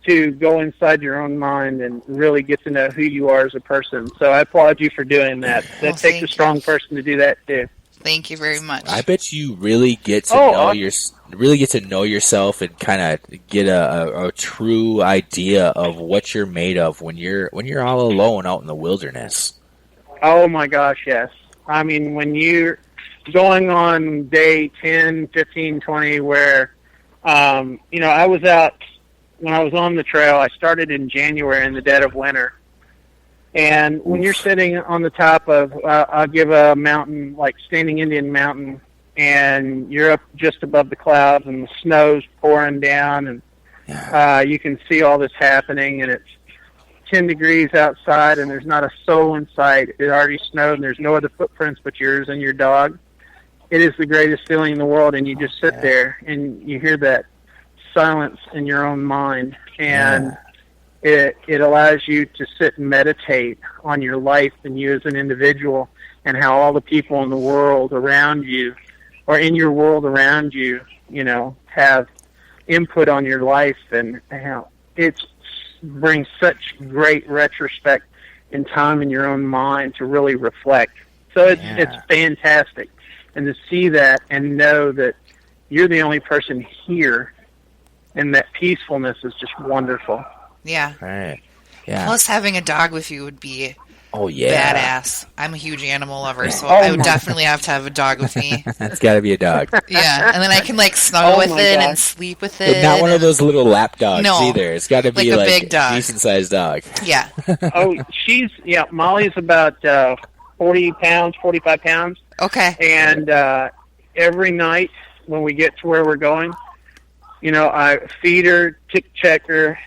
to go inside your own mind and really get to know who you are as a person. So I applaud you for doing that. That takes a strong person to do that too. Thank you very much. I bet you really get to know yourself and kind of get a true idea of what you're made of when you're all alone out in the wilderness. Oh my gosh, yes. I mean, when you're going on day 10, 15, 20, where, I was out, when I was on the trail, I started in January in the dead of winter. And when you're sitting on the top of, I'll give a mountain, like Standing Indian Mountain, and you're up just above the clouds and the snow's pouring down, and you can see all this happening, and it's 10 degrees outside, and there's not a soul in sight. It already snowed, and there's no other footprints but yours and your dog. It is the greatest feeling in the world, and you just sit there, and you hear that silence in your own mind, and it allows you to sit and meditate on your life and you as an individual, and how all the people in the world around you, or in your world around you, have input on your life, and how it brings such great retrospect in time in your own mind to really reflect. So it's fantastic. And to see that and know that you're the only person here, and that peacefulness is just wonderful. Yeah. Right. Yeah. Plus, having a dog with you would be Oh yeah, badass. I'm a huge animal lover, so I would definitely have to have a dog with me. It's got to be a dog. Yeah, and then I can like snuggle with it and sleep with it. But not one of those little lap dogs either. It's got to be like a big dog, decent sized dog. Yeah. Molly's about 40 pounds, 45 pounds. Okay. And every night when we get to where we're going, I feed her, check her.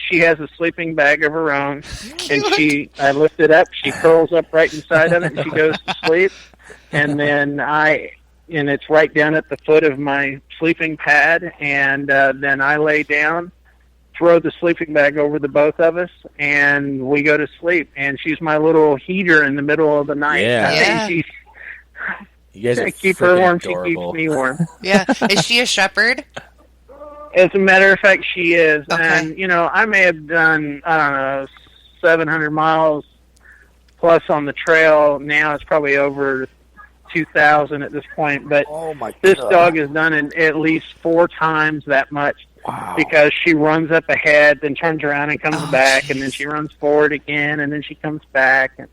She has a sleeping bag of her own, and I lift it up. She curls up right inside of it, and she goes to sleep. And then it's right down at the foot of my sleeping pad, and then I lay down, throw the sleeping bag over the both of us, and we go to sleep. And she's my little heater in the middle of the night. Yeah. You guys are keep her warm. adorable. She keeps me warm. Yeah. Is she a shepherd? As a matter of fact, she is. Okay. And, I may have done, 700 miles plus on the trail. Now it's probably over 2,000 at this point. But this dog has done it at least 4 times that much. Wow. Because she runs up ahead, then turns around and comes back, and then she runs forward again, and then she comes back. And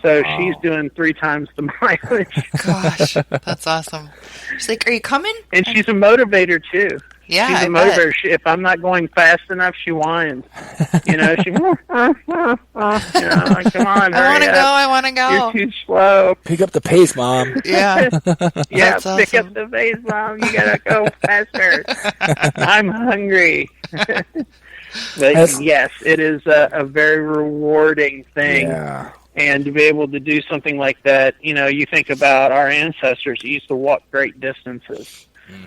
so she's doing 3 times the mileage. Gosh, that's awesome. She's like, "Are you coming?" And she's a motivator, too. Yeah, she's a motivator. If I'm not going fast enough, she whines. She, come on, I want to go. You're too slow. Pick up the pace, Mom. Yeah. Yeah, That's pick awesome. up the pace, Mom. You gotta go faster. I'm hungry. But yes, it is a very rewarding thing. Yeah. And to be able to do something like that, you think about our ancestors who used to walk great distances. Mm-hmm.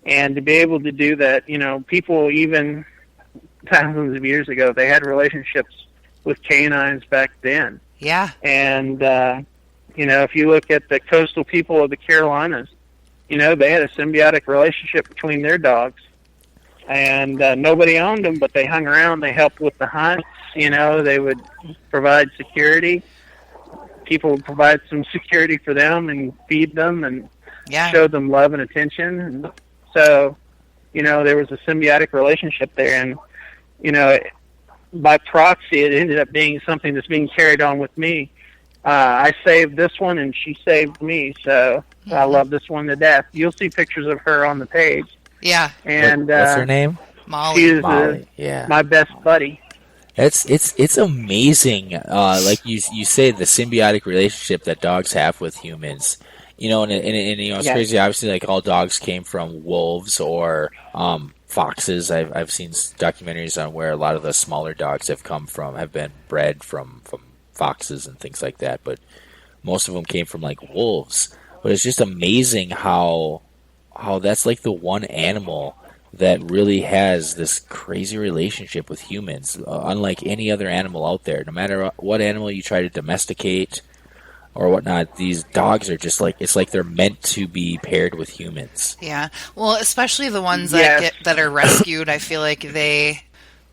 And to be able to do that, people even thousands of years ago, they had relationships with canines back then. Yeah. And, if you look at the coastal people of the Carolinas, they had a symbiotic relationship between their dogs. And nobody owned them, but they hung around. They helped with the hunts. They would provide security. People would provide some security for them and feed them and show them love and attention. And so, there was a symbiotic relationship there. And, by proxy, it ended up being something that's being carried on with me. I saved this one, and she saved me. So I love this one to death. You'll see pictures of her on the page. Yeah. And what's her name? Molly. She is Molly. my best buddy. It's amazing. Like you say, the symbiotic relationship that dogs have with humans. And it's crazy. Obviously, like all dogs came from wolves or foxes. I've seen documentaries on where a lot of the smaller dogs have been bred from foxes and things like that. But most of them came from like wolves. But it's just amazing how that's like the one animal that really has this crazy relationship with humans, unlike any other animal out there. No matter what animal you try to domesticate or whatnot, these dogs are just like, it's like they're meant to be paired with humans. Yeah. Well, especially the ones that are rescued. I feel like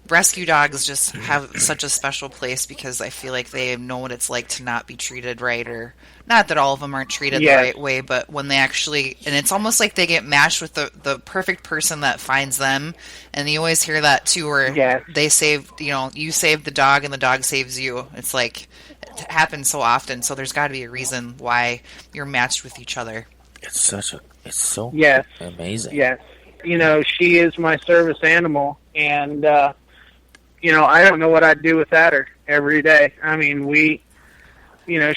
rescue dogs just have such a special place because I feel like they know what it's like to not be treated right, or not that all of them aren't treated the right way, but when they actually, and it's almost like they get matched with the perfect person that finds them. And you always hear that too, where they save, you save the dog and the dog saves you. It's like, it happens so often. So there's got to be a reason why you're matched with each other. It's so amazing. Yes. She is my service animal, and, I don't know what I'd do without her every day. I mean,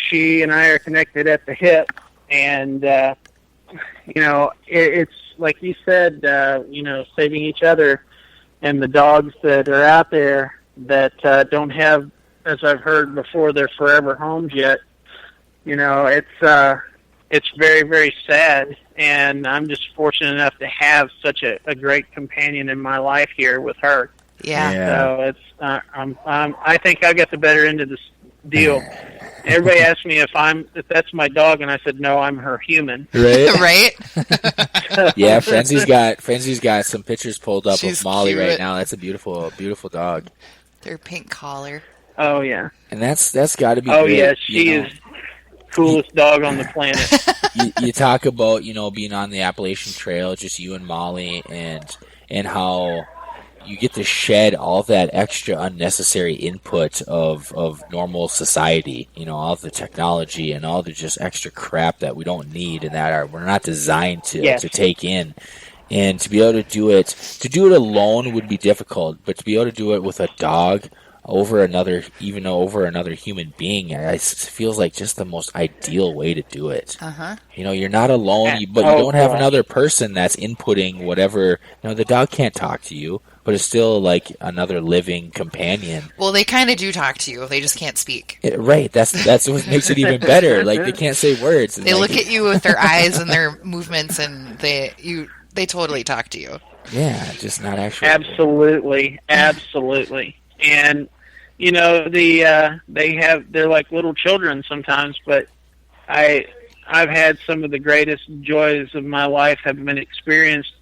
she and I are connected at the hip, and, it's like you said, saving each other, and the dogs that are out there that don't have, as I've heard before, their forever homes yet. It's very, very sad, and I'm just fortunate enough to have such a great companion in my life here with her. Yeah. So it's I think I got the better end of this deal. Everybody asks me if that's my dog, and I said no, I'm her human. Right. Right. Yeah, Frenzy's got some pictures pulled up She's of Molly cute. right now. That's a beautiful dog. Their pink collar. Oh yeah. And that's got to be. Oh great, yeah, she is coolest dog on the planet. You talk about being on the Appalachian Trail, just you and Molly, and how you get to shed all that extra unnecessary input of normal society, all the technology and all the just extra crap that we don't need and that we're not designed to take in. And to be able to do it alone would be difficult, but to be able to do it with a dog over another human being, it feels like just the most ideal way to do it. You're not alone, but you don't have another person that's inputting whatever. The dog can't talk to you, but it's still like another living companion. Well, they kind of do talk to you. They just can't speak. Right. That's what makes it even better. Like, they can't say words. They look at you with their eyes and their movements, and they totally talk to you. Yeah, just not actually. Absolutely. And they're like little children sometimes, but I've had some of the greatest joys of my life have been experienced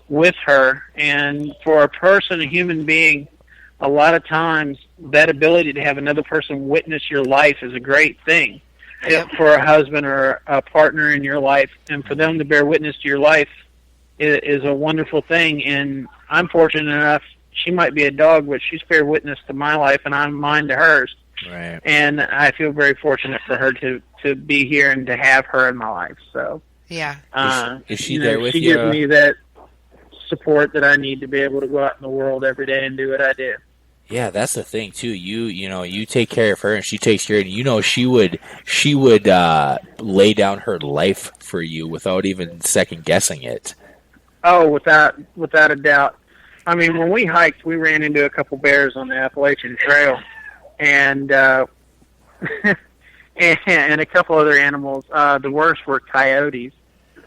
with her. And for a human being, a lot of times that ability to have another person witness your life is a great thing. For a husband or a partner in your life, and for them to bear witness to your life is a wonderful thing. And I'm fortunate enough, she might be a dog, but she's bear witness to my life, and I'm mine to hers. Right. And I feel very fortunate for her to be here and to have her in my life. So yeah, is she there with you? She gives me that support that I need to be able to go out in the world every day and do what I do. Yeah, that's the thing too. You take care of her, and she takes care of you. She would lay down her life for you without even second guessing it. Oh, without a doubt. I mean, when we hiked, we ran into a couple bears on the Appalachian Trail, and and a couple other animals. The worst were coyotes.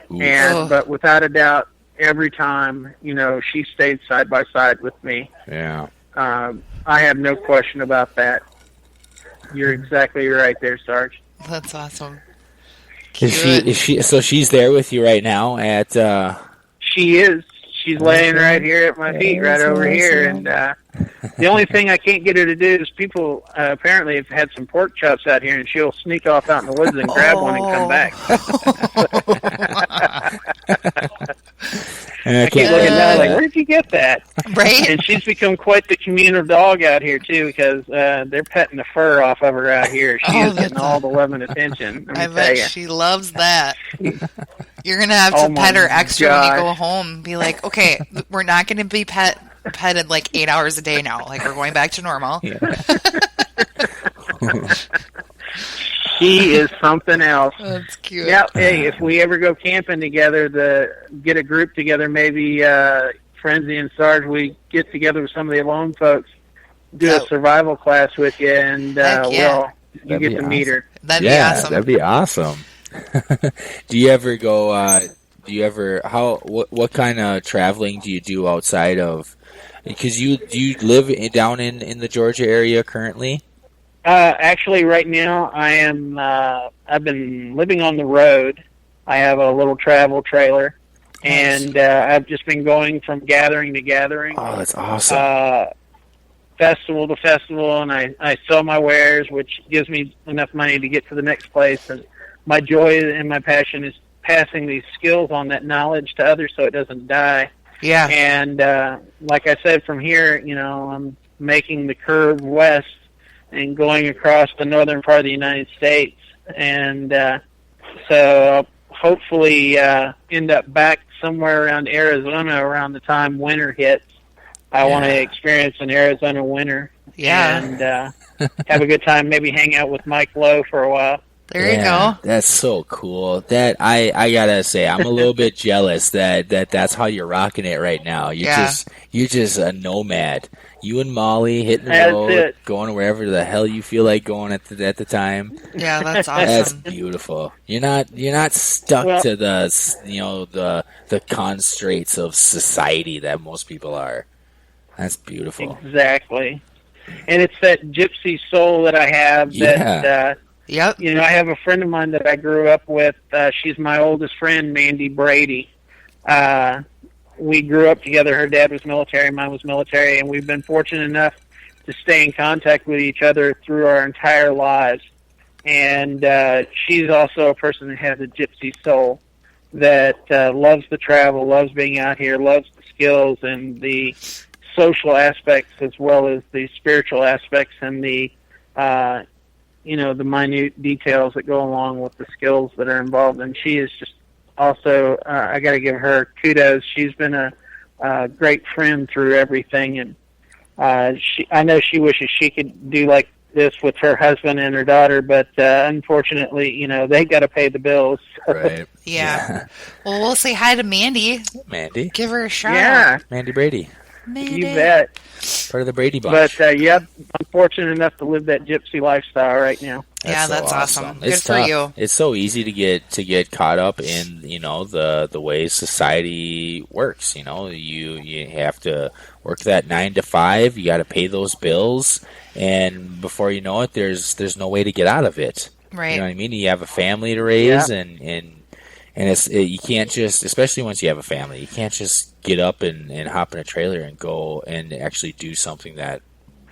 But without a doubt, every time, she stayed side by side with me. Yeah. I have no question about that. You're exactly right there, Sarge. That's awesome. Is she? So she's there with you right now at. She is. She's laying right here at my feet, right over here. And the only thing I can't get her to do is people apparently have had some pork chops out here, and she'll sneak off out in the woods and grab one and come back. I keep looking down like, where did you get that? Right. And she's become quite the communal dog out here, too, because they're petting the fur off of her out here. She is getting all the love and attention. I bet she loves that. You're going to have to pet her extra when you go home. Be like, okay, we're not going to be petted like 8 hours a day now. Like, we're going back to normal. Yeah. She is something else. That's cute. Yeah, hey, if we ever go camping together, get a group together, maybe Frenzy and Sarge, we get together with some of the alone folks, do a survival class with you, and you get to meet her. That'd be awesome. That'd be awesome. Do you ever go, what kind of traveling do you do outside of, because do you live down in the Georgia area currently? Actually, right now, I've been living on the road. I have a little travel trailer, and I've just been going from gathering to gathering. Oh, that's awesome. Festival to festival, and I sell my wares, which gives me enough money to get to the next place. And my joy and my passion is passing these skills on, that knowledge, to others so it doesn't die. Yeah. And like I said, from here, I'm making the curve west and going across the northern part of the United States. And so I'll hopefully end up back somewhere around Arizona around the time winter hits. I want to experience an Arizona winter. Yeah. And have a good time, maybe hang out with Mike Lowe for a while. There you go. That's so cool. That I gotta say, I'm a little bit jealous that's how you're rocking it right now. You're just a nomad. You and Molly hitting the road, going wherever the hell you feel like going at the time. Yeah, that's awesome. That's beautiful. You're not stuck to the constraints of society that most people are. That's beautiful. Exactly. And it's that gypsy soul that I have that Yep. I have a friend of mine that I grew up with. She's my oldest friend, Mandy Brady. We grew up together. Her dad was military, mine was military, and we've been fortunate enough to stay in contact with each other through our entire lives. And she's also a person that has a gypsy soul that loves to travel, loves being out here, loves the skills and the social aspects as well as the spiritual aspects and the the minute details that go along with the skills that are involved. And she is just also, I got to give her kudos. She's been a great friend through everything, and I know she wishes she could do like this with her husband and her daughter, but unfortunately, they got to pay the bills. Right. Yeah. Well, we'll say hi to Mandy. Mandy. Give her a shout. Yeah. Mandy Brady. Mandy. You bet. Part of the Brady bunch. But I'm fortunate enough to live that gypsy lifestyle right now. That's awesome. Good It's for tough. you. It's so easy to get caught up in the way society works. You have to work that 9 to 5. You got to pay those bills, and before you know it, there's no way to get out of it. Right. You know what I mean? You have a family to raise, and you can't just, especially once you have a family, you can't just get up and hop in a trailer and go and actually do something that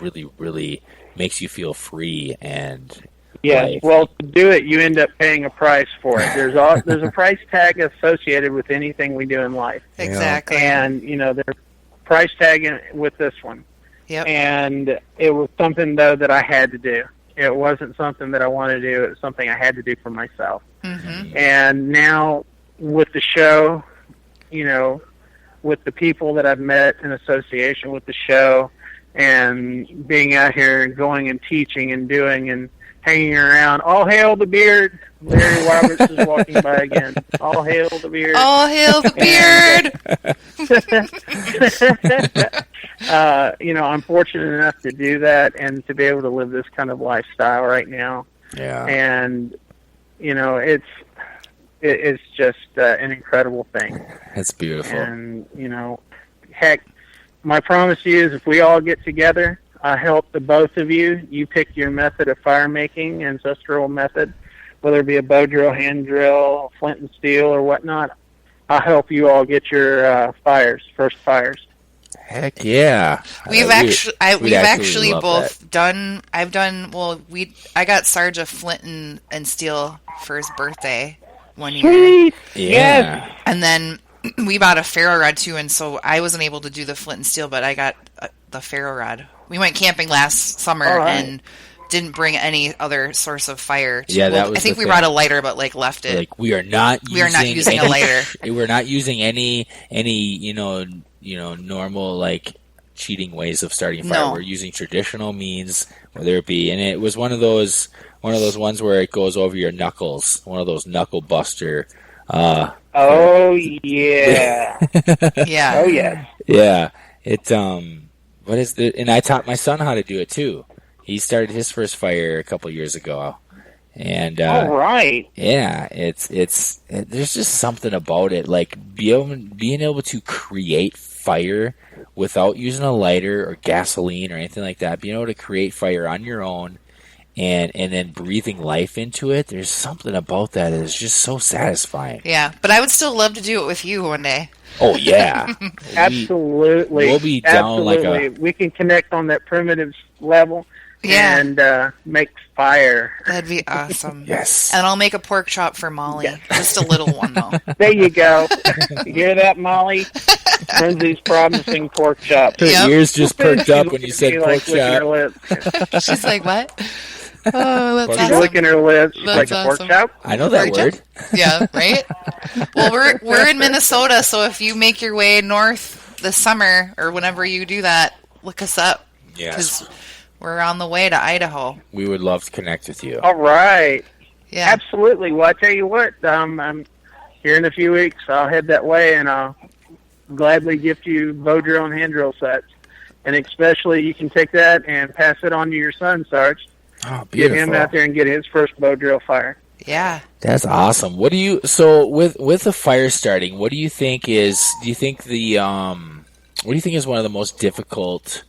really, really makes you feel free and life. Well, to do it, you end up paying a price for it. There's a price tag associated with anything we do in life. Exactly. And there's price tag with this one. Yep. And it was something though that I had to do. It wasn't something that I wanted to do. It was something I had to do for myself. Mm-hmm. And now with the show, with the people that I've met in association with the show, and being out here and going and teaching and doing and hanging around. All hail the beard. Larry Roberts is walking by again. All hail the beard. All hail the beard. I'm fortunate enough to do that and to be able to live this kind of lifestyle right now. Yeah. And, it's just an incredible thing. It's beautiful. And, heck, my promise to you is if we all get together, I help the both of you. You pick your method of fire making, ancestral method, whether it be a bow drill, hand drill, flint and steel, or whatnot. I'll help you all get your first fires. Heck yeah! We've actually love both that. done. I've done. Well, I got Sarge a flint and steel for his birthday one year. Sweet. Yeah. Yes. And then we bought a ferro rod too, and so I wasn't able to do the flint and steel, but I got the ferro rod. We went camping last summer and didn't bring any other source of fire. That was I think the we thing. brought a lighter, but left it. Like we are not using a lighter. We're not using any normal cheating ways of starting fire. No. We're using traditional means, whether it be, and it was one of those ones where it goes over your knuckles, one of those knuckle buster. Oh yeah. Yeah. Oh yes. Yeah. It and I taught my son how to do it too. He started his first fire a couple years ago, and all right. yeah, there's just something about it, like being able to create fire without using a lighter or gasoline or anything like that. Being able to create fire on your own, and then breathing life into it. There's something about that is just so satisfying. Yeah, but I would still love to do it with you one day. Oh yeah, Absolutely. We'll be down Absolutely. We can connect on that primitive level. Yeah. And make fire. That'd be awesome. Yes. And I'll make a pork chop for Molly. Yeah. Just a little one, though. There you go. You hear that, Molly? Lindsay's promising pork chop. Her Yep. ears just perked up when you said pork licking her chop. lips. She's like, what? Oh, that's She's She's awesome. licking her lips. She's That's like a pork awesome. chop. I know that Pork word. Yeah, right? Well, we're in Minnesota, so if you make your way north this summer or whenever you do that, look us up. Yes. Because we're on the way to Idaho. We would love to connect with you. All right. Yeah. Absolutely. Well, I tell you what, I'm here in a few weeks. I'll head that way, and I'll gladly gift you bow drill and hand drill sets. And especially, you can take that and pass it on to your son, Sarge. Oh, Get beautiful. him out there and get his first bow drill fire. Yeah. That's awesome. What do you with the fire starting? What do you think is? Do you think is one of the most difficult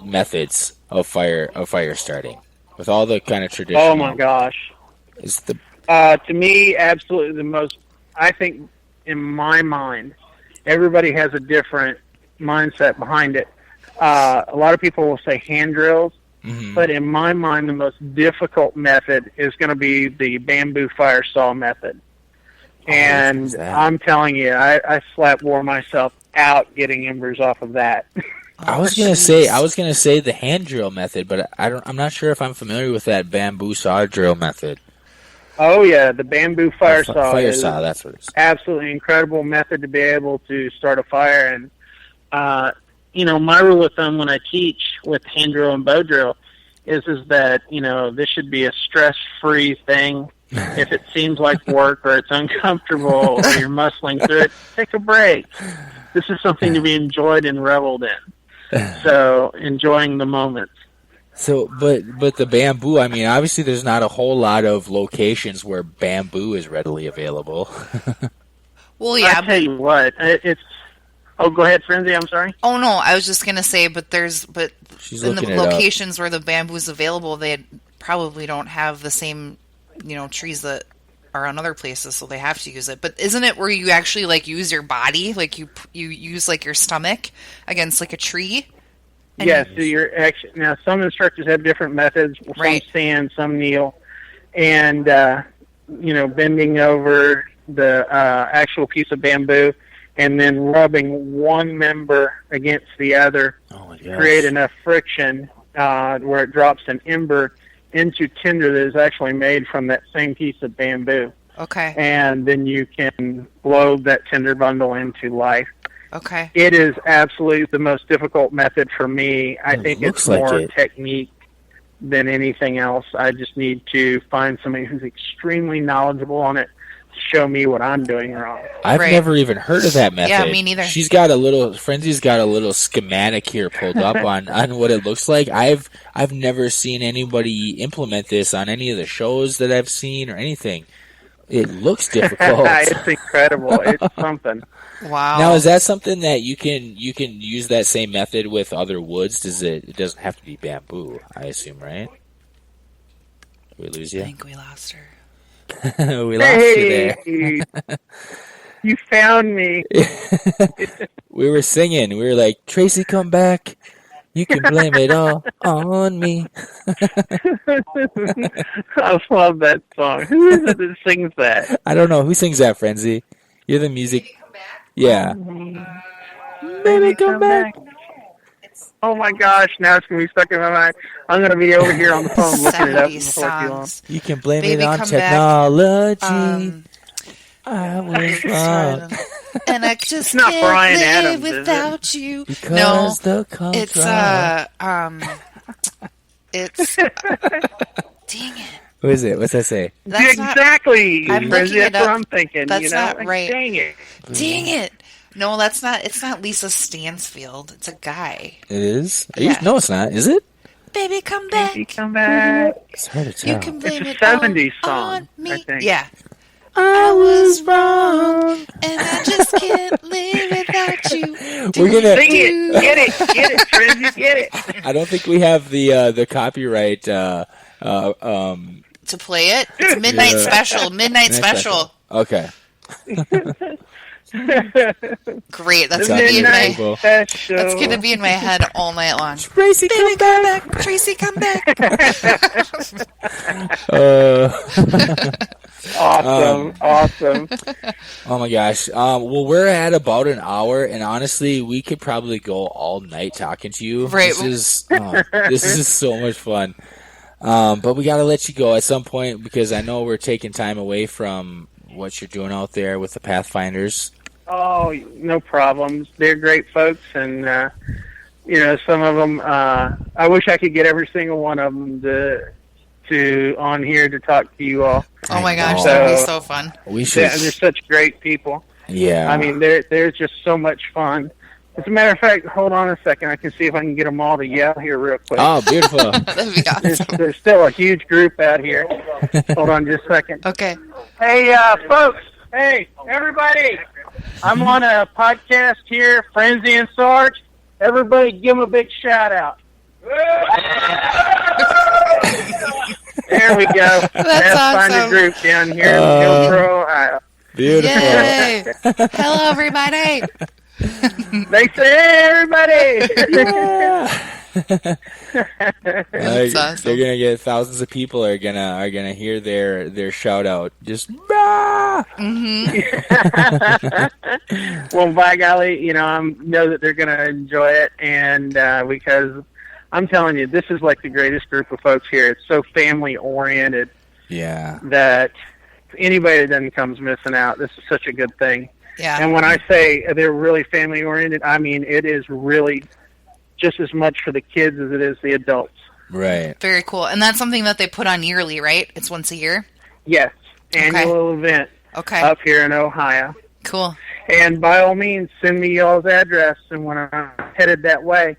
methods of fire starting with all the kind of traditional? Oh my gosh! Is the To me, absolutely the most. I think in my mind, everybody has a different mindset behind it. A lot of people will say hand drills. Mm-hmm. But in my mind, the most difficult method is going to be the bamboo fire saw method. And I'm telling you, I wore myself out getting embers off of that. I was gonna say the hand drill method, but I'm not sure if I'm familiar with that bamboo saw drill method. Oh yeah, the bamboo fire saw. Fire saw, that's what it is. Absolutely incredible method to be able to start a fire. And my rule of thumb when I teach with hand drill and bow drill is that this should be a stress-free thing. If it seems like work or it's uncomfortable or you're muscling through it, take a break. This is something to be enjoyed and reveled in. So enjoying the moment. So, but the bamboo, I mean, obviously there's not a whole lot of locations where bamboo is readily available. Well, yeah. I'll tell you what, it's... Oh, go ahead, Frenzy, I'm sorry. Oh, no, I was just going to say, but She's in the looking it locations where the bamboo is available, they probably don't have the same, trees that are on other places, so they have to use it. But isn't it where you actually, use your body? Like, you use, your stomach against, a tree? Yes, so now some instructors have different methods. Some stand, some kneel. And, bending over the actual piece of bamboo and then rubbing one member against the other to create enough friction where it drops an ember into tinder that is actually made from that same piece of bamboo. Okay. And then you can blow that tinder bundle into life. Okay. It is absolutely the most difficult method for me. I think it's more technique than anything else. I just need to find somebody who's extremely knowledgeable on it to show me what I'm doing wrong. I've never even heard of that method. Yeah, me neither. Frenzy's got a little schematic here pulled up on what it looks like. I've never seen anybody implement this on any of the shows that I've seen or anything. It looks difficult. It's incredible. It's something. Wow. Now, is that something that you can use that same method with other woods? It doesn't have to be bamboo, I assume, right? Did we lose you? I think we lost her. We lost you there. You found me. We were singing. We were like, Tracy, come back. You can blame it all on me. I love that song. Who is it that sings that? I don't know. Who sings that, Frenzy? You're the music. Yeah. Baby, come back. Oh my gosh, now it's going to be stuck in my mind. I'm going to be over here on the phone looking it up before too long. You can blame Baby, it on come technology. I was wrong. And I just not can't Bryan live Adams, without you. Because the it's it's dang it. Who is it? What's that say? That's exactly. I'm looking it That's up. what I'm thinking. That's not right. Dang it. Dang it. No, that's not. It's not Lisa Stansfield. It's a guy. It is? Yeah. No, it's not. Is it? Baby, come back. Baby, come back. It's hard to tell. You can blame It's a it 70s all song, on me. I think. Yeah. I was wrong. And I just can't live without you. We're gonna Sing it. Get it, Frenzy, get it. I don't think we have the copyright To play it? It's Midnight Special. Midnight Special. Okay. Great. That's The going to be in Midnight my Special. That's going to be in my head all night long. Tracy, Baby, come back. Tracy, come back. Awesome. Oh my gosh. Well, we're at about an hour, and honestly, we could probably go all night talking to you. Right. This is so much fun. But we got to let you go at some point because I know we're taking time away from what you're doing out there with the Pathfinders. Oh, no problems. They're great folks, and some of them. I wish I could get every single one of them to on here to talk to you all. Oh my gosh, that would be so fun. We should. They're such great people. Yeah. I mean, they're just so much fun. As a matter of fact, hold on a second. I can see if I can get them all to yell here real quick. Oh, beautiful. That'd be awesome. There's still a huge group out here. Hold on just a second. Okay. Hey, folks. Hey, everybody. I'm on a podcast here, Frenzy and Sarge. Everybody give them a big shout out. There we go. That's Pathfinder awesome. group down here in Hillsboro, Ohio. Beautiful. Yay. Hello, everybody. They say everybody. That's awesome. They're gonna get thousands of people are gonna hear their shout out. Just bah! Well, by golly, I know that they're going to enjoy it, and because I'm telling you, this is like the greatest group of folks here. It's so family-oriented that anybody that doesn't come's missing out. This is such a good thing. Yeah. And when I say they're really family-oriented, I mean it is really just as much for the kids as it is the adults. Right. Very cool. And that's something that they put on yearly, right? It's once a year? Yes. Annual event up here in Ohio. Cool. And by all means, send me y'all's address, and when I'm headed that way,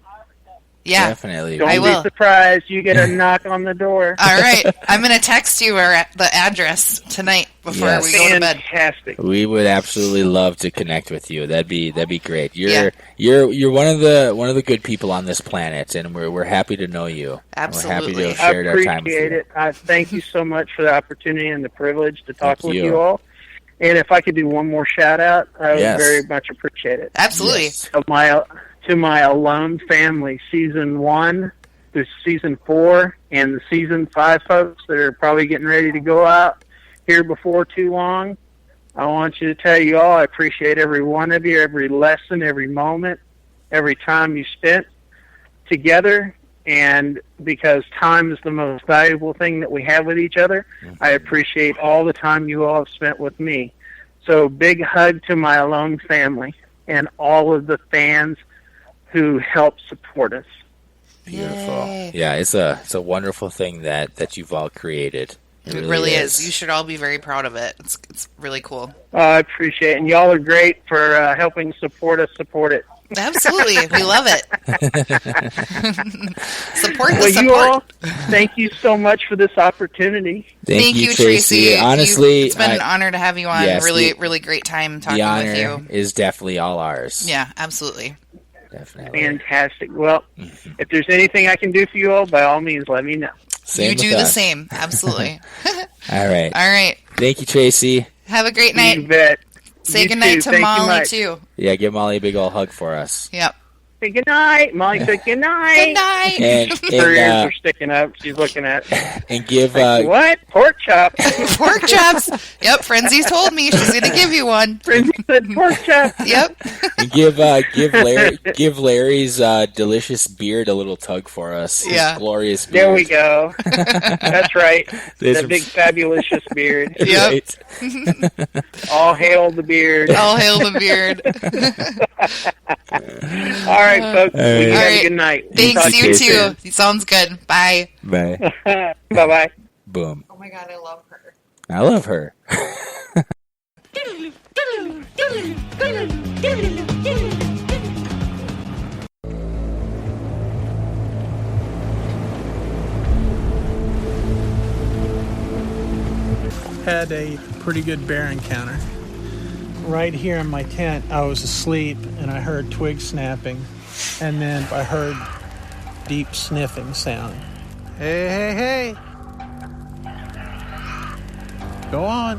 definitely. Don't be surprised. You get a knock on the door. All right. I'm going to text you the address tonight before we go to bed. Fantastic. We would absolutely love to connect with you. That'd be great. You're one of the good people on this planet, and we're happy to know you. Absolutely. We're happy to have shared our time with you. I appreciate it. I thank you so much for the opportunity and the privilege to talk with you all. And if I could do one more shout out, I would very much appreciate it. Absolutely. To my Alone family, Season 1 through Season 4, and the Season 5 folks that are probably getting ready to go out here before too long, I want you to tell you all I appreciate every one of you, every lesson, every moment, every time you spent together, and because time is the most valuable thing that we have with each other, I appreciate all the time you all have spent with me. So big hug to my Alone family and all of the fans who help support us. Beautiful. Yay. Yeah, it's a wonderful thing that you've all created. It really is. You should all be very proud of it. It's really cool. I appreciate it. And y'all are great for helping support us support it. Absolutely. We love it. Support the support. You all, thank you so much for this opportunity. Thank you, Tracy. Honestly, it's been an honor to have you on. Yes, really great time talking with you. The honor is definitely all ours. Yeah, absolutely. Definitely. Fantastic. Well, if there's anything I can do for you all, by all means, let me know. You do the same. Absolutely. All right. All right. Thank you, Tracy. Have a great night. You bet. Say goodnight to Molly, too. Yeah, give Molly a big old hug for us. Yep. Say goodnight. Molly said goodnight. Good night. And her ears are sticking up. She's looking at. And give what? Pork chop. Pork chops. Yep. Frenzy told me she's going to give you one. Frenzy said pork chop. Yep. And give Larry's delicious beard a little tug for us. His glorious beard. There we go. That's right. That big fabulous beard. Yep. Right. All hail the beard. All hail the beard. All right, folks. You have a good night. Thanks, you too. Sounds good. Bye. Bye. Bye-bye. Boom. Oh my God, I love her. I love her. Had a pretty good bear encounter. Right here in my tent, I was asleep and I heard twigs snapping, and then I heard deep sniffing sound. Hey. Go on.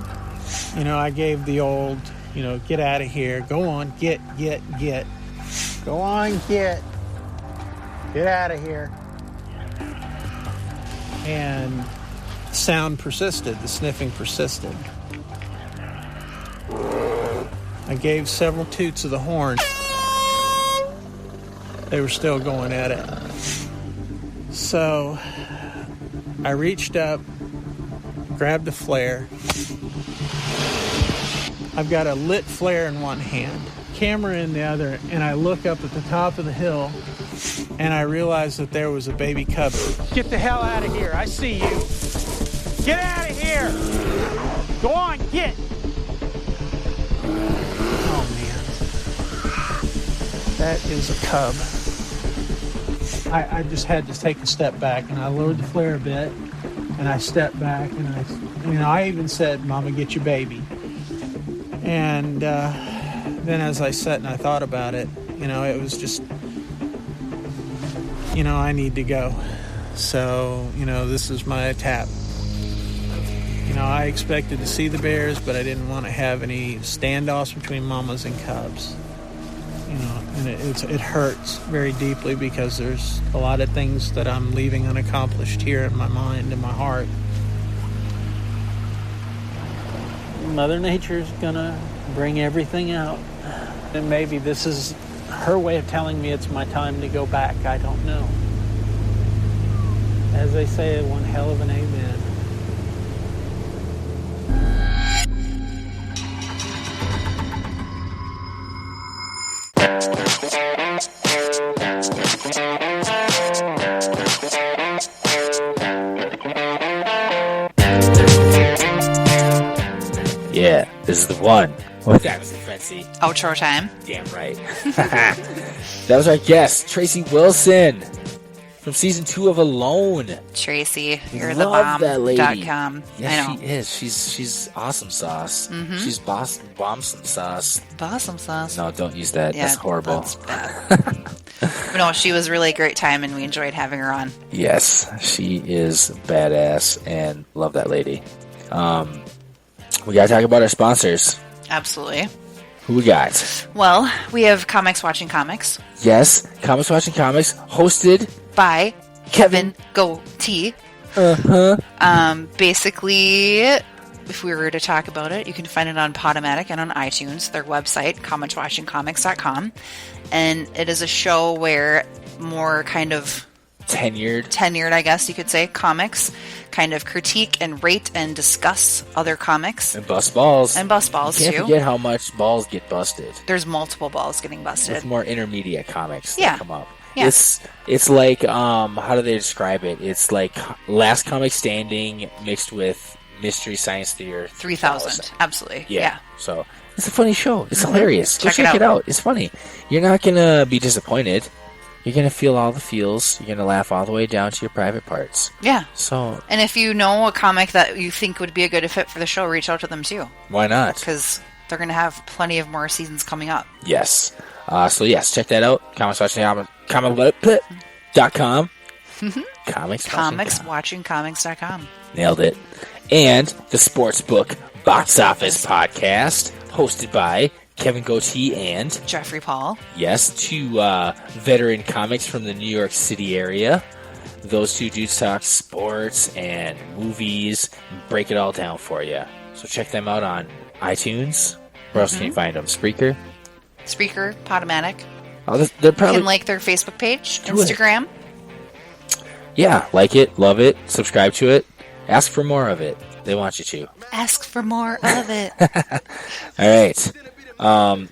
I gave the old, get out of here. Go on, get. Go on, get. Get out of here. And the sound persisted, the sniffing persisted. I gave several toots of the horn. They were still going at it. So I reached up, grabbed a flare. I've got a lit flare in one hand, camera in the other, and I look up at the top of the hill and I realize that there was a baby cub. Get the hell out of here. I see you. Get out of here. Go on, get. Oh, man. That is a cub. I just had to take a step back, and I lowered the flare a bit, and I stepped back, and I even said, Mama, get your baby. And then as I sat and I thought about it, it was just, I need to go. So, this is my tap. I expected to see the bears, but I didn't want to have any standoffs between mamas and cubs. And it hurts very deeply because there's a lot of things that I'm leaving unaccomplished here in my mind and my heart. Mother Nature's gonna bring everything out. And maybe this is her way of telling me it's my time to go back. I don't know. As they say, one hell of an amen. Yeah, this is the one. What time is it, Frenzy? Outro time. Damn right. That was our guest, Tracy Wilson, from season 2 of Alone. Tracy, you're Love the that lady. bomb.com. Yes, I know. she is. She's awesome sauce. She's bomb some sauce. Awesome sauce. No, don't use that. Yeah, that's horrible. that's bad. No, she was really a great time, and we enjoyed having her on. Yes, she is badass, and love that lady. We gotta talk about our sponsors. Absolutely. Who we got? Well, we have Comics Watching Comics Yes, Comics Watching Comics, hosted by Kevin. Goatee. Basically, if we were to talk about it, you can find it on Podomatic and on iTunes, their website, comicswatchingcomics.com. And it is a show where more kind of tenured, I guess you could say, comics kind of critique and rate and discuss other comics. And bust balls. And bust balls, you can't too. forget how much balls get busted. There's multiple balls getting busted. With more intermediate comics that Yeah. come up. Yeah. It's like, how do they describe it? It's like Last Comic Standing mixed with Mystery Science Theater 3000. Absolutely. Yeah. So, it's a funny show. It's Mm-hmm. hilarious. Go check it out. It's funny. You're not going to be disappointed. You're going to feel all the feels. You're going to laugh all the way down to your private parts. Yeah. So, And if you know a comic that you think would be a good fit for the show, reach out to them too. why not? Because they're going to have plenty of more seasons coming up. Yes. So, yes, check that out. comicswatching.com. Comicswatchingcomics.com. Nailed it. And the SportsBook Box Office Podcast, hosted by Kevin Goatee and Jeffrey Paul. Yes, 2 veteran comics from the New York City area. Those 2 dudes talk sports and movies, and break it all down for you. So check them out on iTunes. Where else can you find them? Spreaker? Spreaker, Podomatic. Oh, they're You probably... can like their Facebook page, Do it. Instagram. Yeah, like it, love it, subscribe to it, ask for more of it. They want you to. Ask for more of it. All right.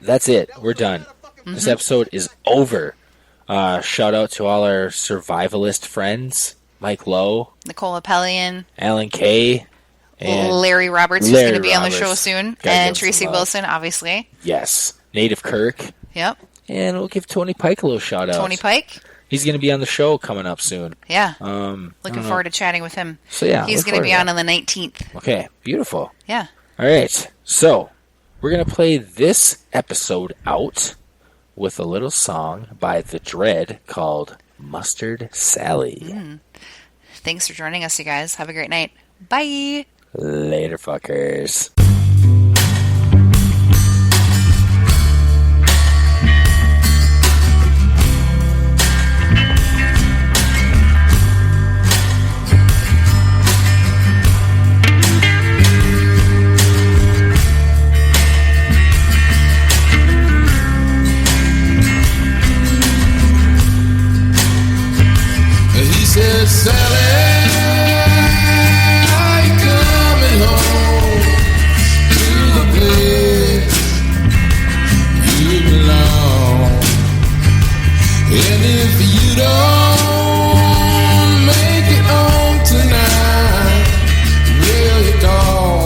That's it. We're done. This episode is over. Shout out to all our survivalist friends. Mike Lowe, Nicole Appelian, Alan Kay, and Larry Roberts, who's Larry going to be on the Roberts. show soon, Gotta and give him Tracy some love. Wilson, obviously. Yes, Native Kirk. Yep. And we'll give Tony Pike a little shout out. Tony Pike. He's going to be on the show coming up soon. Yeah. I don't Looking know. forward to chatting with him. So yeah, He's look going to be forward on the 19th. Okay, beautiful. Yeah. All right, so we're going to play this episode out with a little song by The Dread called Mustard Sally. Thanks for joining us, you guys. Have a great night. Bye. Later, fuckers. He said, Sally, are you coming home to the place you belong? And if you don't make it home tonight, will you call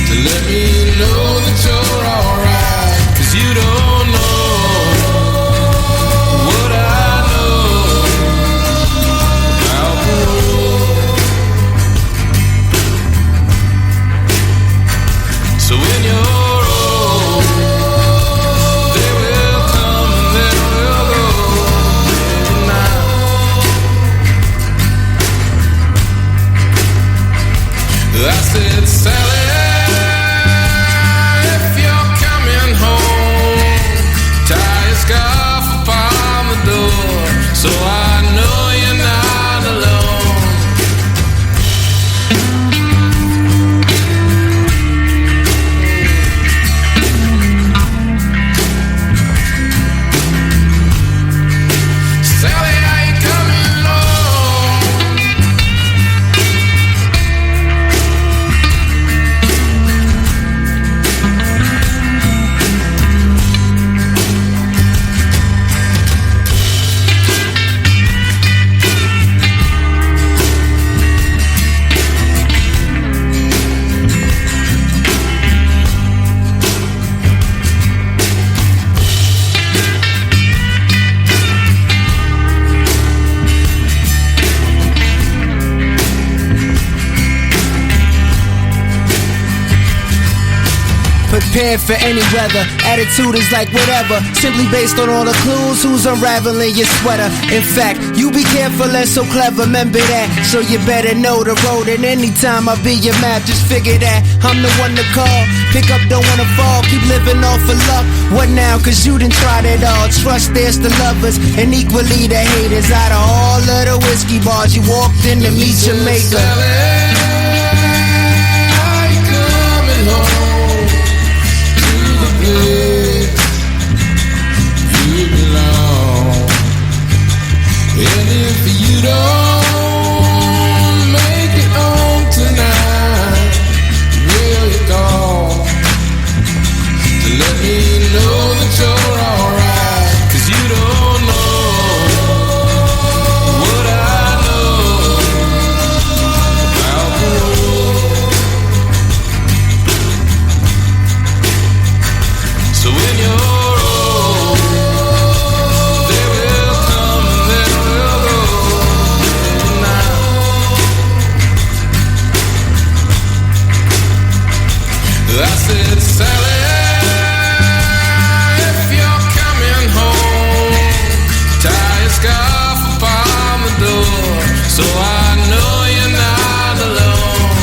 to let me know that you're alright? 'Cause you don't know what I know about the road. So when you're old, they will come and they will go. Tonight, I said, Sally, if you're coming home, tie a scarf upon the door, so I know you're not alone. prepared for any weather. Attitude is like whatever, simply based on all the clues. Who's unraveling your sweater? In fact, you be careful and so clever, remember that. So you better know the road, and anytime I be your map, just figure that I'm the one to call. Pick up, don't wanna fall, keep living off of luck. What now? Cause you done tried it all. Trust there's the lovers and equally the haters. Out of all of the whiskey bars you walked in to meet your maker. You belong, and if you don't make it home tonight, will you call to let me know that you're alright? 'Cause you don't know what I know about the road. So when you're old, they will come and they will go now. I said, Sally, if you're coming home, tie your scarf upon the door, so I know you're not alone.